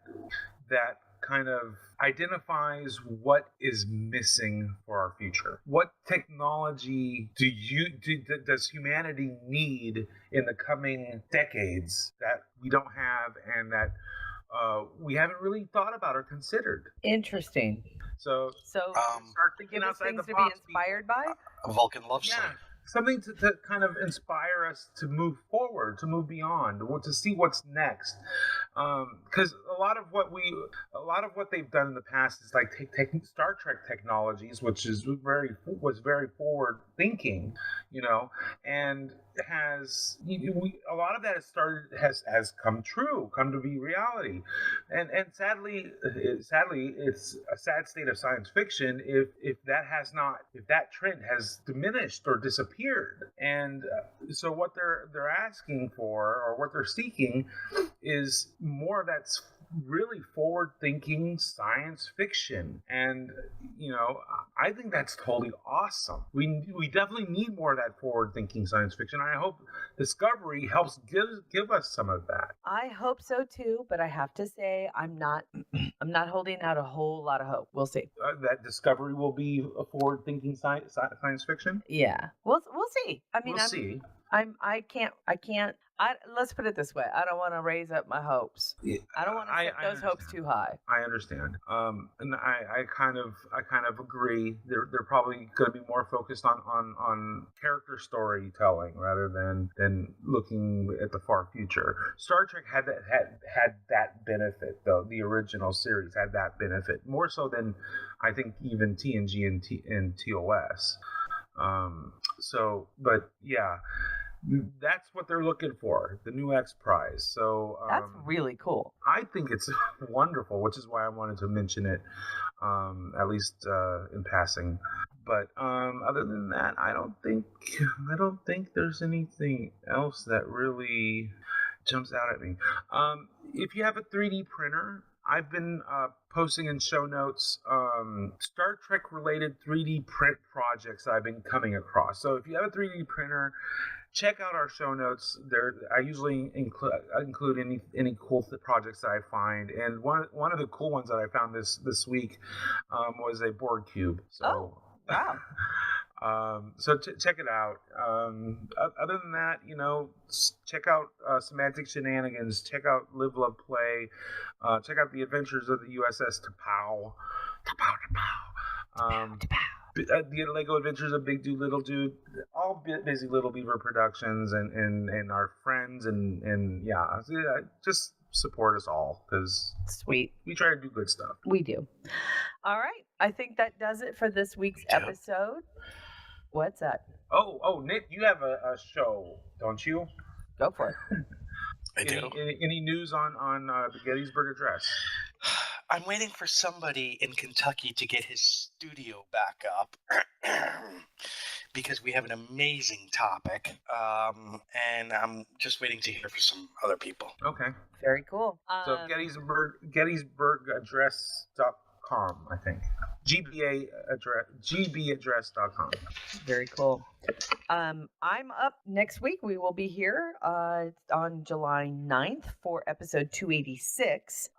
kind of identifies what is missing for our future. What technology does humanity need in the coming decades that we don't have and that we haven't really thought about or considered? Interesting. So start thinking outside things the box. To be inspired by? A Vulcan love story. Yeah. Something to kind of inspire us to move forward, to move beyond, to see what's next. Because a lot of what they've done in the past is like taking Star Trek technologies, which was very forward thinking, and a lot of that has come to be reality, and sadly it's a sad state of science fiction if that trend has diminished or disappeared. And so what they're asking for, or what they're seeking, is more of that really forward-thinking science fiction, and I think that's totally awesome. We definitely need more of that forward-thinking science fiction. I hope Discovery helps give us some of that. I hope so too, but I have to say I'm not holding out a whole lot of hope. We'll see. That Discovery will be a forward-thinking science fiction. Yeah, we'll see. I mean, we'll see. I can't. Let's put it this way. I don't want to raise up my hopes. Yeah, I don't want to set those hopes too high. I understand. And I kind of agree. They're probably going to be more focused on character storytelling rather than looking at the far future. Star Trek had that benefit, though. The original series had that benefit more so than I think even TNG and TOS. But yeah, that's what they're looking for, the new X Prize. So that's really cool. I think it's wonderful, which is why I wanted to mention it, at least in passing. But other than that, I don't think there's anything else that really jumps out at me. If you have a 3D printer, I've been posting in show notes Star Trek related 3D print projects that I've been coming across. So if you have a 3D printer, check out our show notes. I usually include any cool projects that I find. And one of the cool ones that I found this week was a board cube. So, wow. So check it out. Other than that, check out Semantic Shenanigans. Check out Live, Love, Play. Check out the Adventures of the USS T'Pau. The Lego Adventures of Big Dude, Little Dude. All Busy Little Beaver Productions and our friends and just support us all because sweet. We try to do good stuff. We do. All right. I think that does it for this week's episode. What's that? Oh, Nick, you have a show, don't you? Go for it. I do. Any news on the Gettysburg Address? I'm waiting for somebody in Kentucky to get his studio back up because we have an amazing topic, and I'm just waiting to hear from some other people. Okay. Very cool. So GettysburgAddress.com, I think. GBAddress.com. Very cool. I'm up next week. We will be here on July 9th for episode 286.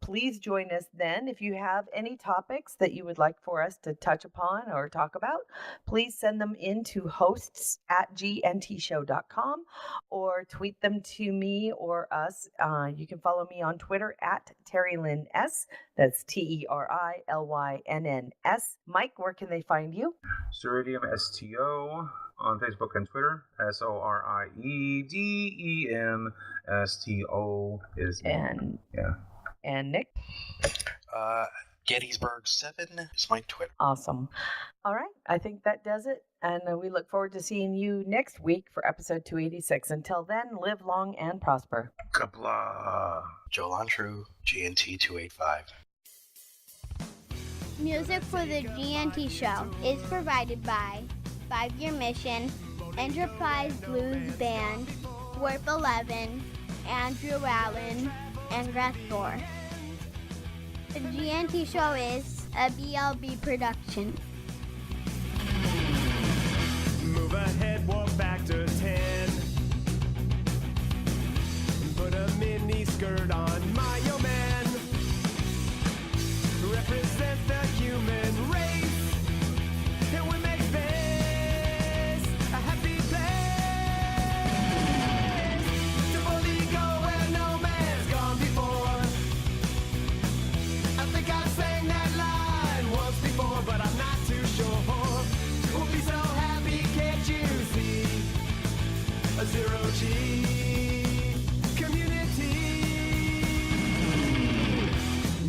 Please join us then. If you have any topics that you would like for us to touch upon or talk about, please send them in to hosts@gntshow.com or tweet them to me or us. You can follow me on Twitter @TerryLynnS. That's TerryLynns. Mike, where can they find you? Ceridium STO on Facebook and Twitter. SORIEDEMSTO is me. And Nick? Gettysburg 7 is my Twitter. Awesome. All right. I think that does it. And we look forward to seeing you next week for episode 286. Until then, live long and prosper. Kapla. Joe Lontrue, GNT 285. Music for the GNT show is provided by 5 Year Mission, Enterprise Blues Band, Warp 11, Andrew Allen, and Greth Thor. The GNT show is a BLB production. Move ahead, walk back to 10. Put a mini skirt on my yo man. Represent the human race. And we make this a happy place. To fully go where no man's gone before. I think I sang that line once before, but I'm not too sure. We'll be so happy, can't you see? A zero-G community.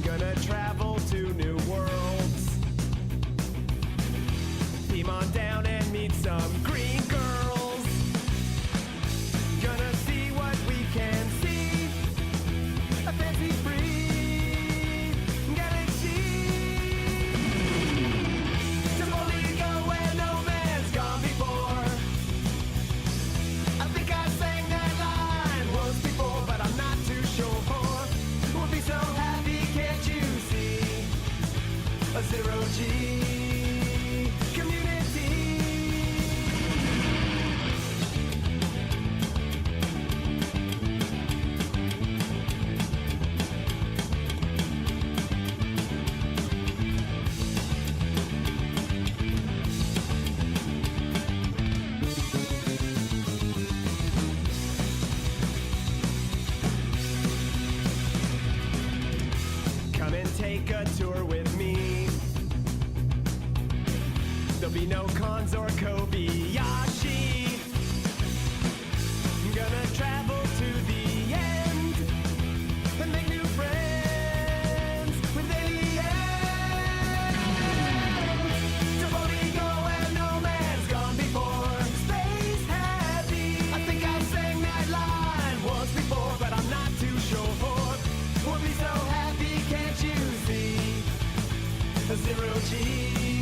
Gonna travel to new worlds. Beam on down and meet some green girls. Gonna see what we can see. A fancy free galaxy. To only go where no man's gone before. I think I sang that line once before, but I'm not too sure. We'll be so There'll be no Cons or Kobayashi. I'm gonna travel to the end and make new friends with aliens. To Bodigo where no man's gone before. Space heavy. I think I sang that line once before, but I'm not too sure. We'll be so happy, can't you see? Zero G.